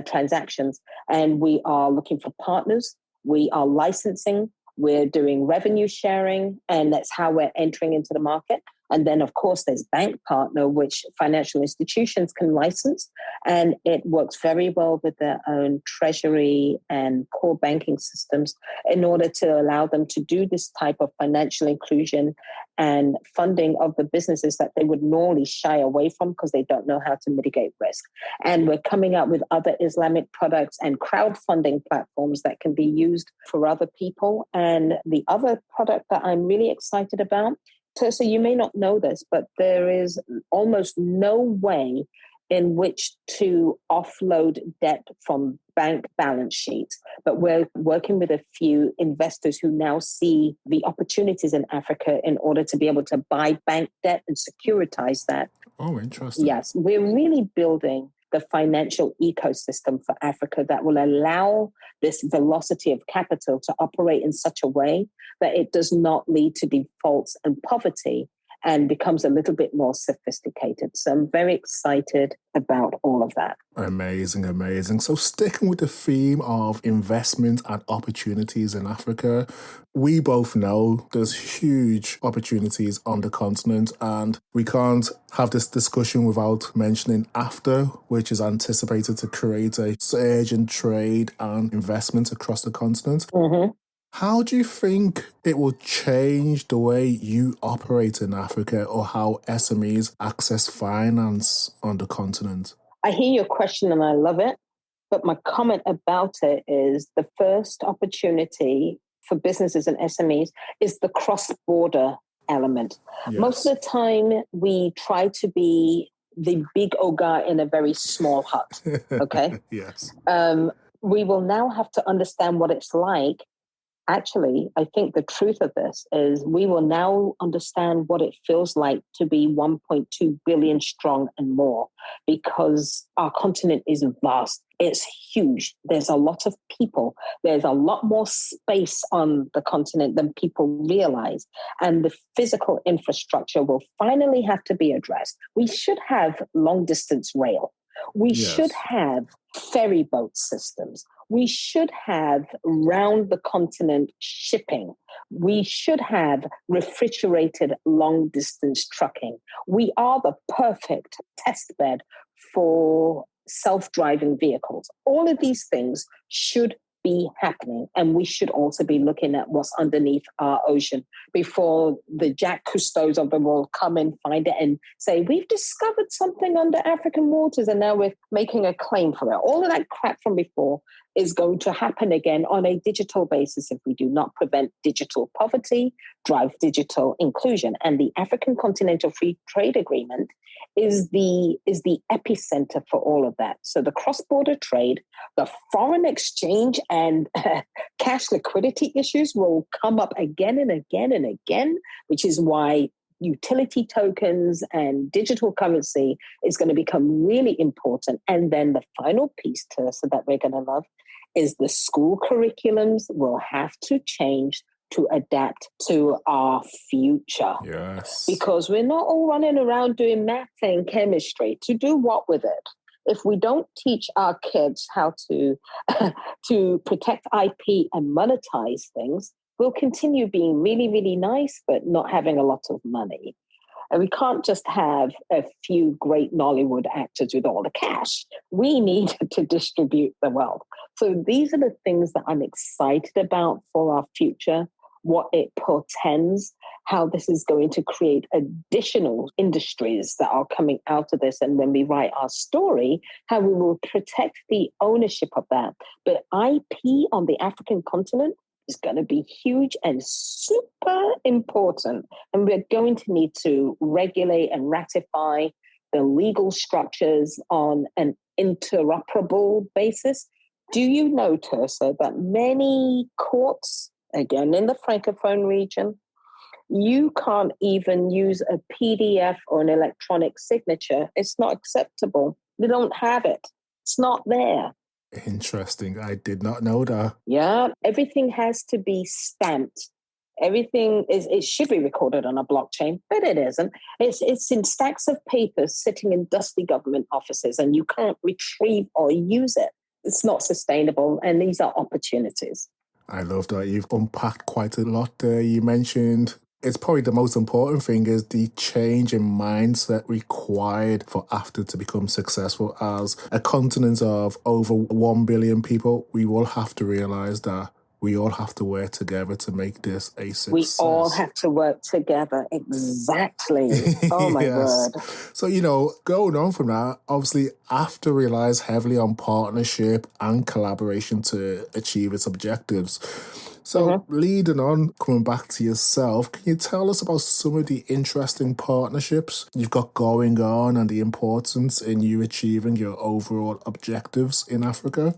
transactions. And we are looking for partners. We are licensing. We're doing revenue sharing, and that's how we're entering into the market. And then, of course, there's BankPartner, which financial institutions can license, and it works very well with their own treasury and core banking systems in order to allow them to do this type of financial inclusion and funding of the businesses that they would normally shy away from because they don't know how to mitigate risk. And we're coming out with other Islamic products and crowdfunding platforms that can be used for other people. And the other product that I'm really excited about, Tersa, you may not know this, but there is almost no way in which to offload debt from bank balance sheets. But we're working with a few investors who now see the opportunities in Africa in order to be able to buy bank debt and securitize that. Oh, interesting. Yes, we're really building the financial ecosystem for Africa that will allow this velocity of capital to operate in such a way that it does not lead to defaults and poverty and becomes a little bit more sophisticated. So I'm very excited about all of that. Amazing, amazing. So sticking with the theme of investment and opportunities in Africa, we both know there's huge opportunities on the continent, and we can't have this discussion without mentioning AfCFTA, which is anticipated to create a surge in trade and investment across the continent. Mm-hmm. How do you think it will change the way you operate in Africa or how SMEs access finance on the continent? I hear your question and I love it. But my comment about it is the first opportunity for businesses and SMEs is the cross-border element. Yes. Most of the time, we try to be the big ogre in a very small hut, okay? Yes. We will now have to understand what it's like. Actually, I think the truth of this is we will now understand what it feels like to be 1.2 billion strong and more, because our continent is vast. It's huge. There's a lot of people. There's a lot more space on the continent than people realize. And the physical infrastructure will finally have to be addressed. We should have long distance rail. We should have ferry boat systems. We should have round the continent shipping. We should have refrigerated long distance trucking. We are the perfect test bed for self-driving vehicles. All of these things should be happening, and we should also be looking at what's underneath our ocean before the Jacques Cousteaus of the world come and find it and say, we've discovered something under African waters and now we're making a claim for it. All of that crap from before is going to happen again on a digital basis if we do not prevent digital poverty, drive digital inclusion. And the African Continental Free Trade Agreement is the epicenter for all of that. So the cross-border trade, the foreign exchange and cash liquidity issues will come up again and again and again, which is why utility tokens and digital currency is going to become really important. And then the final piece, Tersa, that we're going to love is the school curriculums will have to change to adapt to our future. Yes. Because we're not all running around doing math and chemistry. To do what with it? If we don't teach our kids how to protect IP and monetize things, we'll continue being really, really nice, but not having a lot of money. And we can't just have a few great Nollywood actors with all the cash. We need to distribute the wealth. So these are the things that I'm excited about for our future, what it portends, how this is going to create additional industries that are coming out of this. And when we write our story, how we will protect the ownership of that. But IP on the African continent is going to be huge and super important. And we're going to need to regulate and ratify the legal structures on an interoperable basis. Do you know, Tersa, that many courts, again in the Francophone region, you can't even use a PDF or an electronic signature. It's not acceptable. They don't have it. It's not there. Interesting. I did not know that. Yeah, everything has to be stamped. Everything it should be recorded on a blockchain, but it isn't. It's in stacks of papers sitting in dusty government offices, and you can't retrieve or use it. It's not sustainable, and these are opportunities. I love that. You've unpacked quite a lot there. You mentioned It's probably the most important thing is the change in mindset required for Africa to become successful. As a continent of over 1 billion people, we will have to realize that we all have to work together to make this a success. We all have to work together. Exactly. Oh, my word. So, going on from that, obviously, AFTA relies heavily on partnership and collaboration to achieve its objectives. So, leading on, coming back to yourself, can you tell us about some of the interesting partnerships you've got going on and the importance in you achieving your overall objectives in Africa?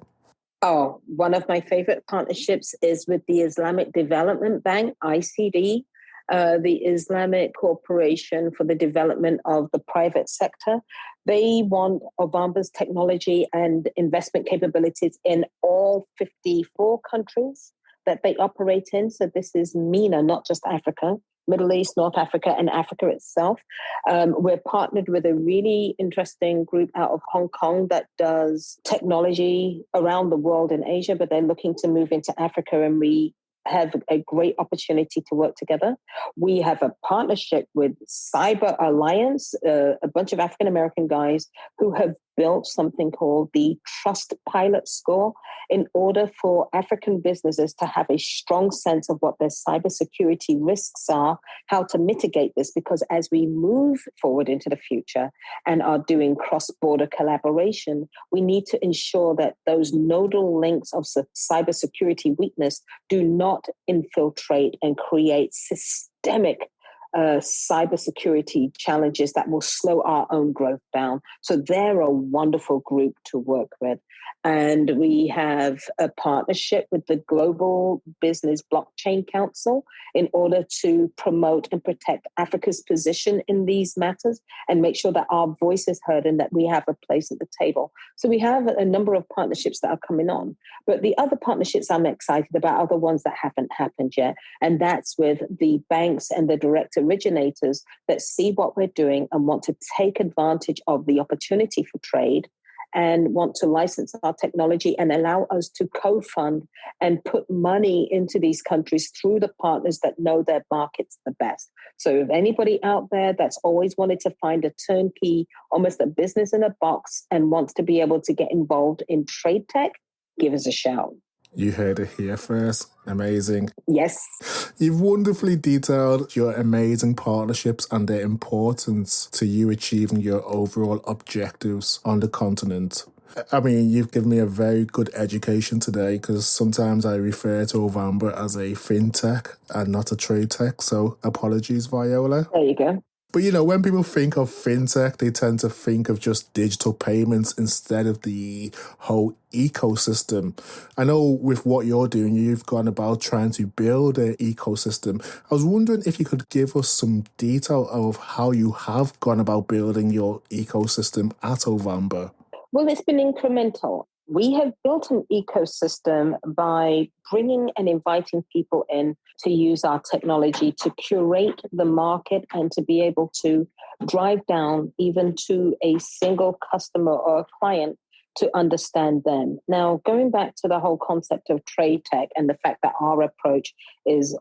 Oh, one of my favorite partnerships is with the Islamic Development Bank, ICD, the Islamic Corporation for the Development of the Private Sector. They want Ovamba's technology and investment capabilities in all 54 countries that they operate in. So this is MENA, not just Africa, Middle East, North Africa, and Africa itself. We're partnered with a really interesting group out of Hong Kong that does technology around the world in Asia, but they're looking to move into Africa, and we have a great opportunity to work together. We have a partnership with Cyber Alliance, a bunch of African-American guys who have built something called the Trust Pilot Score in order for African businesses to have a strong sense of what their cybersecurity risks are, how to mitigate this, because as we move forward into the future and are doing cross-border collaboration, we need to ensure that those nodal links of cybersecurity weakness do not infiltrate and create systemic cybersecurity challenges that will slow our own growth down. So they're a wonderful group to work with. And we have a partnership with the Global Business Blockchain Council in order to promote and protect Africa's position in these matters and make sure that our voice is heard and that we have a place at the table. So we have a number of partnerships that are coming on. But the other partnerships I'm excited about are the ones that haven't happened yet. And that's with the banks and the direct originators that see what we're doing and want to take advantage of the opportunity for trade and want to license our technology and allow us to co-fund and put money into these countries through the partners that know their markets the best. So if anybody out there that's always wanted to find a turnkey, almost a business in a box, and wants to be able to get involved in TradeTech, give us a shout. You heard it here first. Amazing. Yes. You've wonderfully detailed your amazing partnerships and their importance to you achieving your overall objectives on the continent. I mean, you've given me a very good education today because sometimes I refer to Ovamba as a fintech and not a trade tech. So apologies, Viola. There you go. But, when people think of fintech, they tend to think of just digital payments instead of the whole ecosystem. I know with what you're doing, you've gone about trying to build an ecosystem. I was wondering if you could give us some detail of how you have gone about building your ecosystem at Ovamba. Well, it's been incremental. We have built an ecosystem by bringing and inviting people in to use our technology to curate the market and to be able to drive down even to a single customer or a client to understand them. Now, going back to the whole concept of trade tech and the fact that our approach is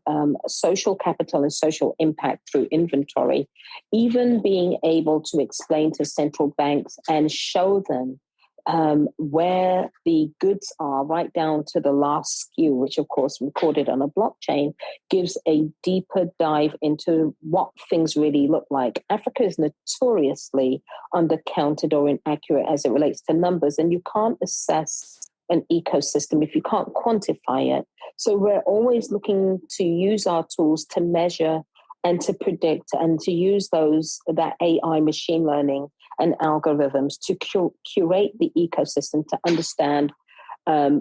social capital and social impact through inventory, even being able to explain to central banks and show them where the goods are, right down to the last SKU, which of course recorded on a blockchain, gives a deeper dive into what things really look like. Africa is notoriously undercounted or inaccurate as it relates to numbers, and you can't assess an ecosystem if you can't quantify it. So we're always looking to use our tools to measure and to predict and to use that AI machine learning and algorithms to curate the ecosystem to understand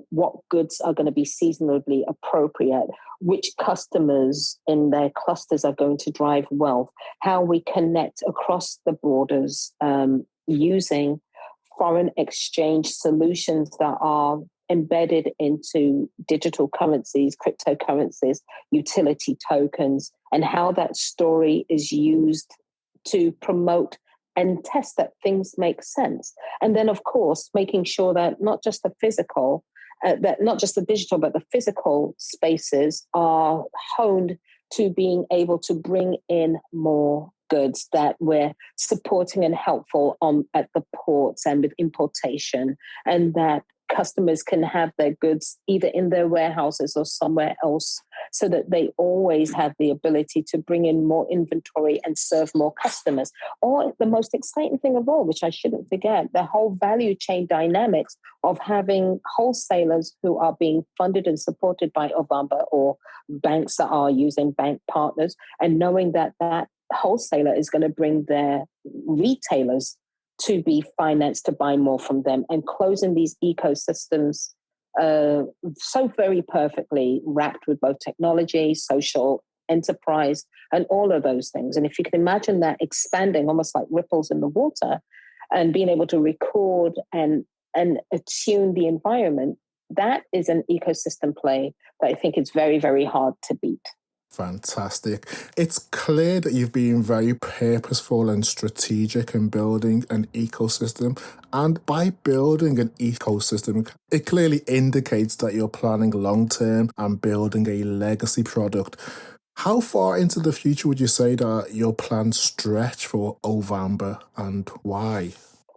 what goods are going to be seasonally appropriate, which customers in their clusters are going to drive wealth, how we connect across the borders using foreign exchange solutions that are embedded into digital currencies, cryptocurrencies, utility tokens, and how that story is used to promote and test that things make sense. And then, of course, making sure that not just the physical, not just the digital, but the physical spaces are honed to being able to bring in more goods, that we're supporting and helpful at the ports and with importation, and that customers can have their goods either in their warehouses or somewhere else, so that they always have the ability to bring in more inventory and serve more customers. Or the most exciting thing of all, which I shouldn't forget, the whole value chain dynamics of having wholesalers who are being funded and supported by Ovamba, or banks that are using bank partners, and knowing that that wholesaler is going to bring their retailers to be financed to buy more from them, and closing these ecosystems so very perfectly wrapped with both technology, social enterprise, and all of those things. And if you can imagine that expanding almost like ripples in the water, and being able to record and attune the environment, that is an ecosystem play that I think is very, very hard to beat. Fantastic. It's clear that you've been very purposeful and strategic in building an ecosystem. And by building an ecosystem, it clearly indicates that you're planning long term and building a legacy product. How far into the future would you say that your plans stretch for Ovamba, and why?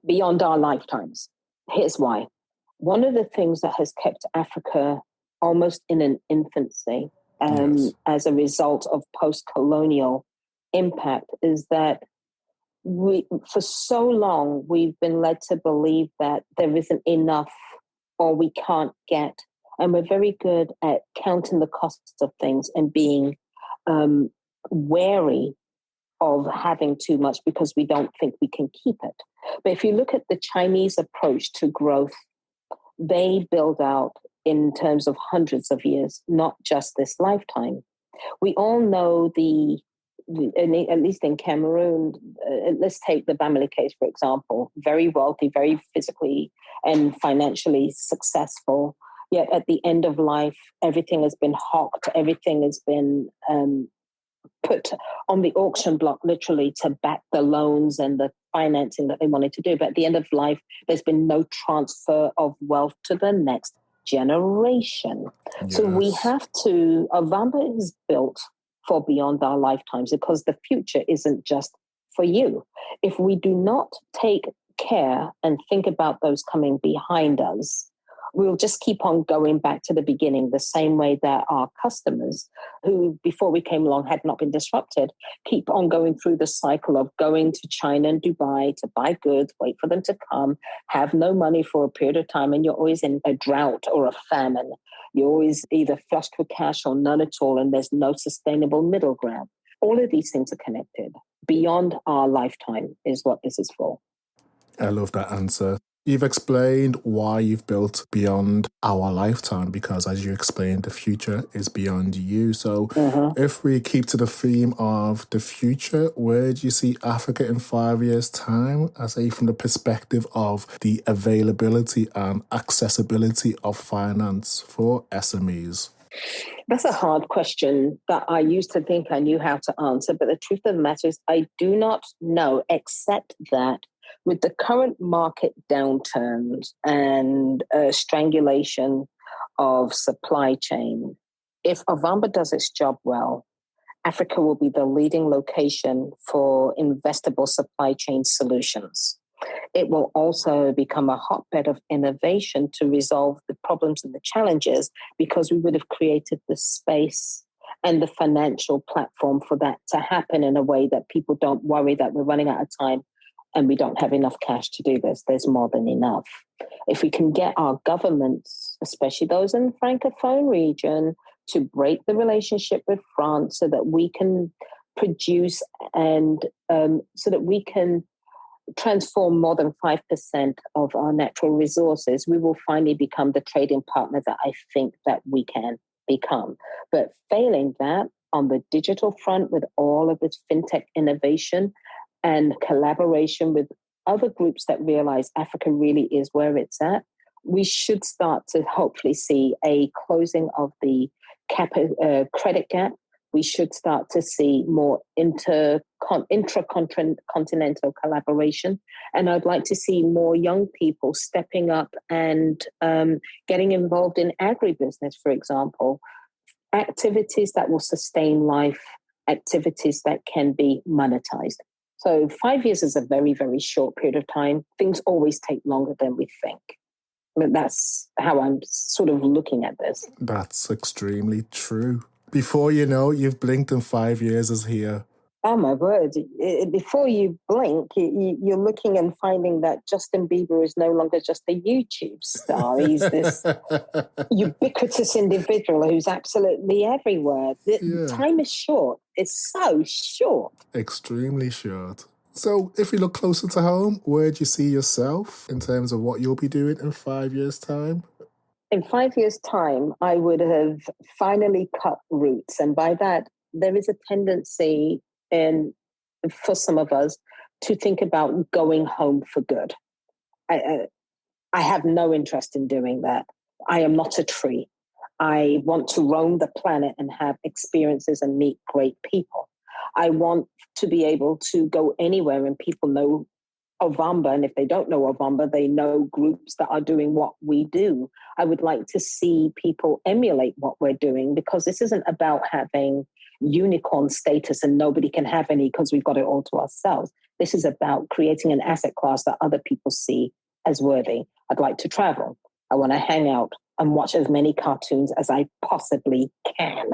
Beyond our lifetimes. Here's why. One of the things that has kept Africa almost in an infancy, as a result of post-colonial impact, is that for so long, we've been led to believe that there isn't enough, or we can't get. And we're very good at counting the costs of things and being wary of having too much because we don't think we can keep it. But if you look at the Chinese approach to growth, they build out in terms of hundreds of years, not just this lifetime. We all know at least in Cameroon, let's take the Bamili case, for example, very wealthy, very physically and financially successful. Yet at the end of life, everything has been hawked, everything has been put on the auction block, literally, to back the loans and the financing that they wanted to do. But at the end of life, there's been no transfer of wealth to the next generation. Yes. So we have to, Ovamba is built for beyond our lifetimes, because the future isn't just for you. If we do not take care and think about those coming behind us, we'll just keep on going back to the beginning, the same way that our customers, who before we came along had not been disrupted, keep on going through the cycle of going to China and Dubai to buy goods, wait for them to come, have no money for a period of time, and you're always in a drought or a famine. You're always either flushed with cash or none at all, and there's no sustainable middle ground. All of these things are connected. Beyond our lifetime is what this is for. I love that answer. You've explained why you've built beyond our lifetime, because as you explained, the future is beyond you. So if we keep to the theme of the future, where do you see Africa in 5 years' time, from the perspective of the availability and accessibility of finance for SMEs? That's a hard question that I used to think I knew how to answer. But the truth of the matter is I do not know, except that with the current market downturns and strangulation of supply chain, if Ovamba does its job well, Africa will be the leading location for investable supply chain solutions. It will also become a hotbed of innovation to resolve the problems and the challenges, because we would have created the space and the financial platform for that to happen in a way that people don't worry that we're running out of time and we don't have enough cash to do this. There's more than enough. If we can get our governments, especially those in the Francophone region, to break the relationship with France so that we can produce and so that we can transform more than 5% of our natural resources, we will finally become the trading partner that I think that we can become. But failing that, on the digital front, with all of this fintech innovation and collaboration with other groups that realize Africa really is where it's at, we should start to hopefully see a closing of the credit gap. We should start to see more intracontinental collaboration. And I'd like to see more young people stepping up and getting involved in agribusiness, for example. activities that will sustain life, activities that can be monetized. So 5 years is a very, very short period of time. Things always take longer than we think. But that's how I'm sort of looking at this. That's extremely true. Before you know, you've blinked and 5 years is here. Oh my word. Before you blink, you're looking and finding that Justin Bieber is no longer just a YouTube star. He's this ubiquitous individual who's absolutely everywhere. Time is short. It's so short. Extremely short. So if we look closer to home, where do you see yourself in terms of what you'll be doing in 5 years' time? In 5 years' time, I would have finally cut roots. And by that, there is a tendency for some of us to think about going home for good. I have no interest in doing that. I am not a tree. I want to roam the planet and have experiences and meet great people. I want to be able to go anywhere and people know Ovamba. And if they don't know Ovamba, they know groups that are doing what we do. I would like to see people emulate what we're doing, because this isn't about having unicorn status and nobody can have any because we've got it all to ourselves. This is about creating an asset class that other people see as worthy. I'd like to travel. I want to hang out and watch as many cartoons as I possibly can.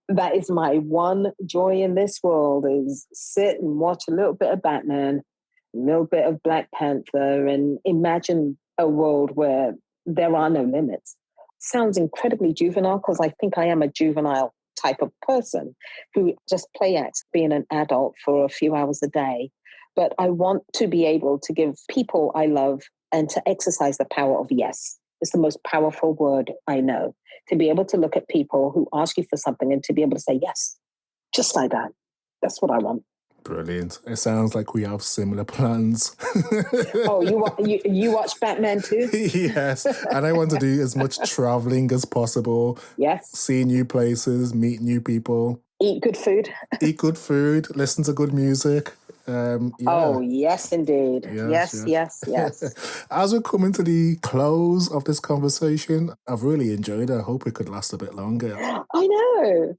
That is my one joy in this world, is sit and watch a little bit of Batman, a little bit of Black Panther, and imagine a world where there are no limits. Sounds incredibly juvenile, because I think I am a juvenile type of person who just play acts being an adult for a few hours a day. But I want to be able to give people I love and to exercise the power of yes. It's the most powerful word I know. To be able to look at people who ask you for something and to be able to say yes, just like that. That's what I want. Brilliant. It sounds like we have similar plans. Oh, you watch Batman too? Yes. And I want to do as much traveling as possible. Yes. See new places, meet new people. Eat good food. Eat good food, listen to good music. Oh, yes, indeed. Yes. As we're coming to the close of this conversation, I've really enjoyed it. I hope it could last a bit longer. I know.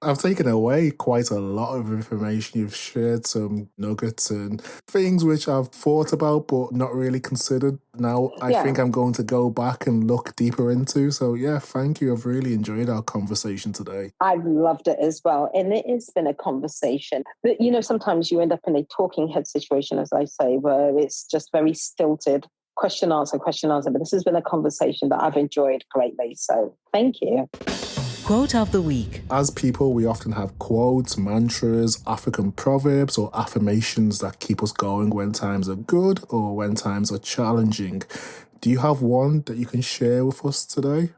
I've taken away quite a lot of information. You've shared some nuggets and things which I've thought about but not really considered. Now I think I'm going to go back and look deeper into. So thank you. I've really enjoyed our conversation today. I've loved it as well. And it has been a conversation that, sometimes you end up in a talking head situation, as I say, where it's just very stilted, question, answer. But this has been a conversation that I've enjoyed greatly. So thank you. Quote of the week. As people, we often have quotes, mantras, African proverbs, or affirmations that keep us going when times are good or when times are challenging. Do you have one that you can share with us today?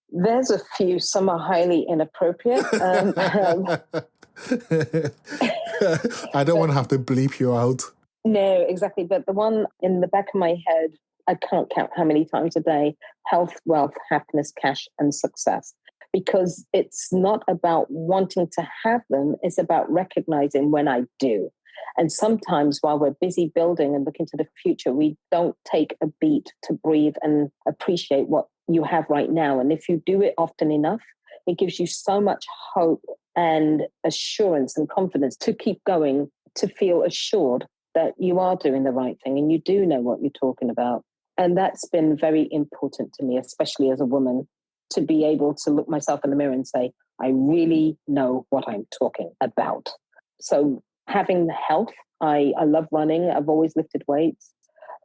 There's a few. Some are highly inappropriate. I don't want to have to bleep you out. No, exactly. But the one in the back of my head, I can't count how many times a day: health, wealth, happiness, cash, and success. Because it's not about wanting to have them, it's about recognizing when I do. And sometimes while we're busy building and looking to the future, we don't take a beat to breathe and appreciate what you have right now. And if you do it often enough, it gives you so much hope and assurance and confidence to keep going, to feel assured that you are doing the right thing and you do know what you're talking about. And that's been very important to me, especially as a woman, to be able to look myself in the mirror and say, I really know what I'm talking about. So having health, I love running. I've always lifted weights.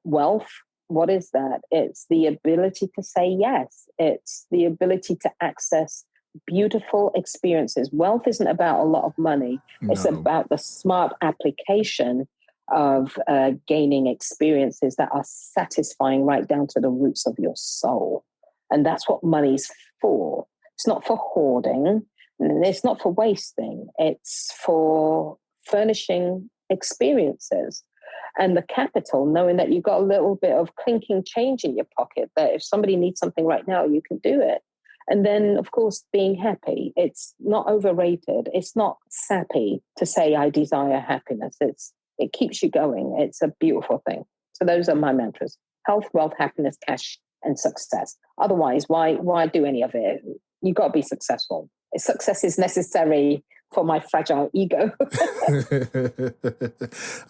Wealth, what is that? It's the ability to say yes. It's the ability to access beautiful experiences. Wealth isn't about a lot of money. No. It's about the smart application of gaining experiences that are satisfying right down to the roots of your soul. And that's what money's for. It's not for hoarding. It's not for wasting. It's for furnishing experiences. And the capital, knowing that you've got a little bit of clinking change in your pocket, that if somebody needs something right now, you can do it. And then, of course, being happy. It's not overrated. It's not sappy to say, I desire happiness. It keeps you going. It's a beautiful thing. So those are my mantras: health, wealth, happiness, cash, and success. Otherwise, why do any of it? You got to be successful. Success is necessary for my fragile ego.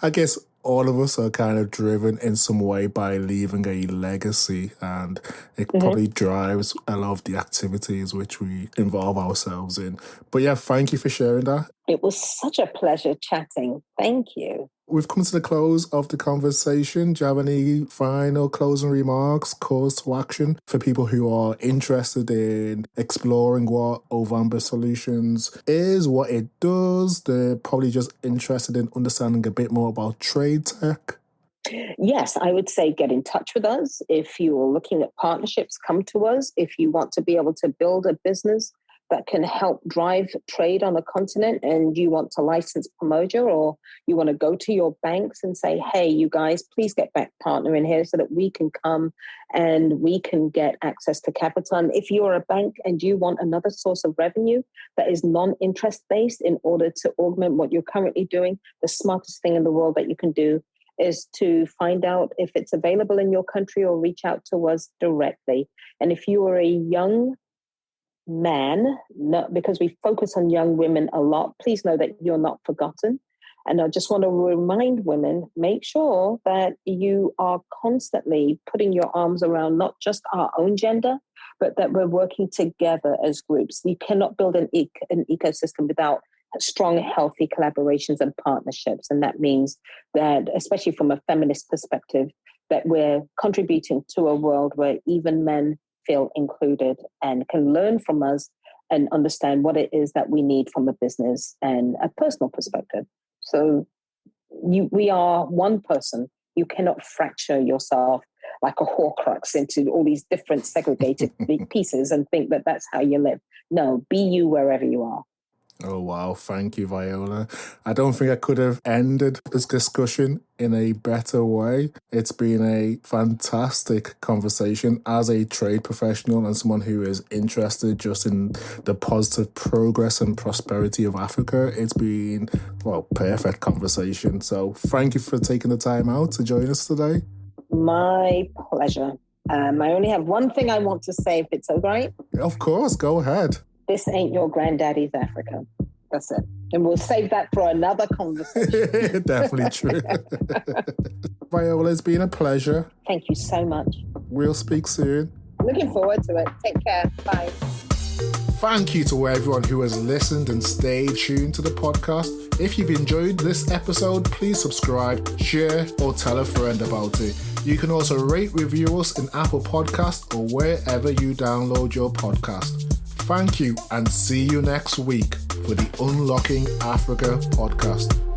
I guess all of us are kind of driven in some way by leaving a legacy, and it probably drives a lot of the activities which we involve ourselves in. But yeah, thank you for sharing that. It was such a pleasure chatting. Thank you. We've come to the close of the conversation. Do you have any final closing remarks, calls to action for people who are interested in exploring what Ovamba Solutions is, what it does? They're probably just interested in understanding a bit more about TradeTech. Yes, I would say get in touch with us. If you're looking at partnerships, come to us. If you want to be able to build a business that can help drive trade on the continent and you want to license Pomoja, or you want to go to your banks and say, hey, you guys, please get BankPartner in here so that we can come and we can get access to capital. And if you're a bank and you want another source of revenue that is non-interest based in order to augment what you're currently doing, the smartest thing in the world that you can do is to find out if it's available in your country or reach out to us directly. And if you are a young man, because we focus on young women a lot, please know that you're not forgotten. And I just want to remind women, make sure that you are constantly putting your arms around not just our own gender, but that we're working together as groups. You cannot build an ecosystem without strong, healthy collaborations and partnerships. And that means that, especially from a feminist perspective, that we're contributing to a world where even men feel included and can learn from us and understand what it is that we need from a business and a personal perspective. So we are one person. You cannot fracture yourself like a Horcrux into all these different segregated pieces and think that that's how you live. No, be you wherever you are. Oh, wow. Thank you, Viola. I don't think I could have ended this discussion in a better way. It's been a fantastic conversation as a trade professional and someone who is interested just in the positive progress and prosperity of Africa. It's been, well, perfect conversation. So thank you for taking the time out to join us today. My pleasure. I only have one thing I want to say, if it's all right. Of course, go ahead. This ain't your granddaddy's Africa. That's it. And we'll save that for another conversation. Definitely true. Viola, it's been a pleasure. Thank you so much. We'll speak soon. Looking forward to it. Take care. Bye. Thank you to everyone who has listened and stayed tuned to the podcast. If you've enjoyed this episode, please subscribe, share, or tell a friend about it. You can also rate, review us in Apple Podcasts or wherever you download your podcast. Thank you, and see you next week for the Unlocking Africa podcast.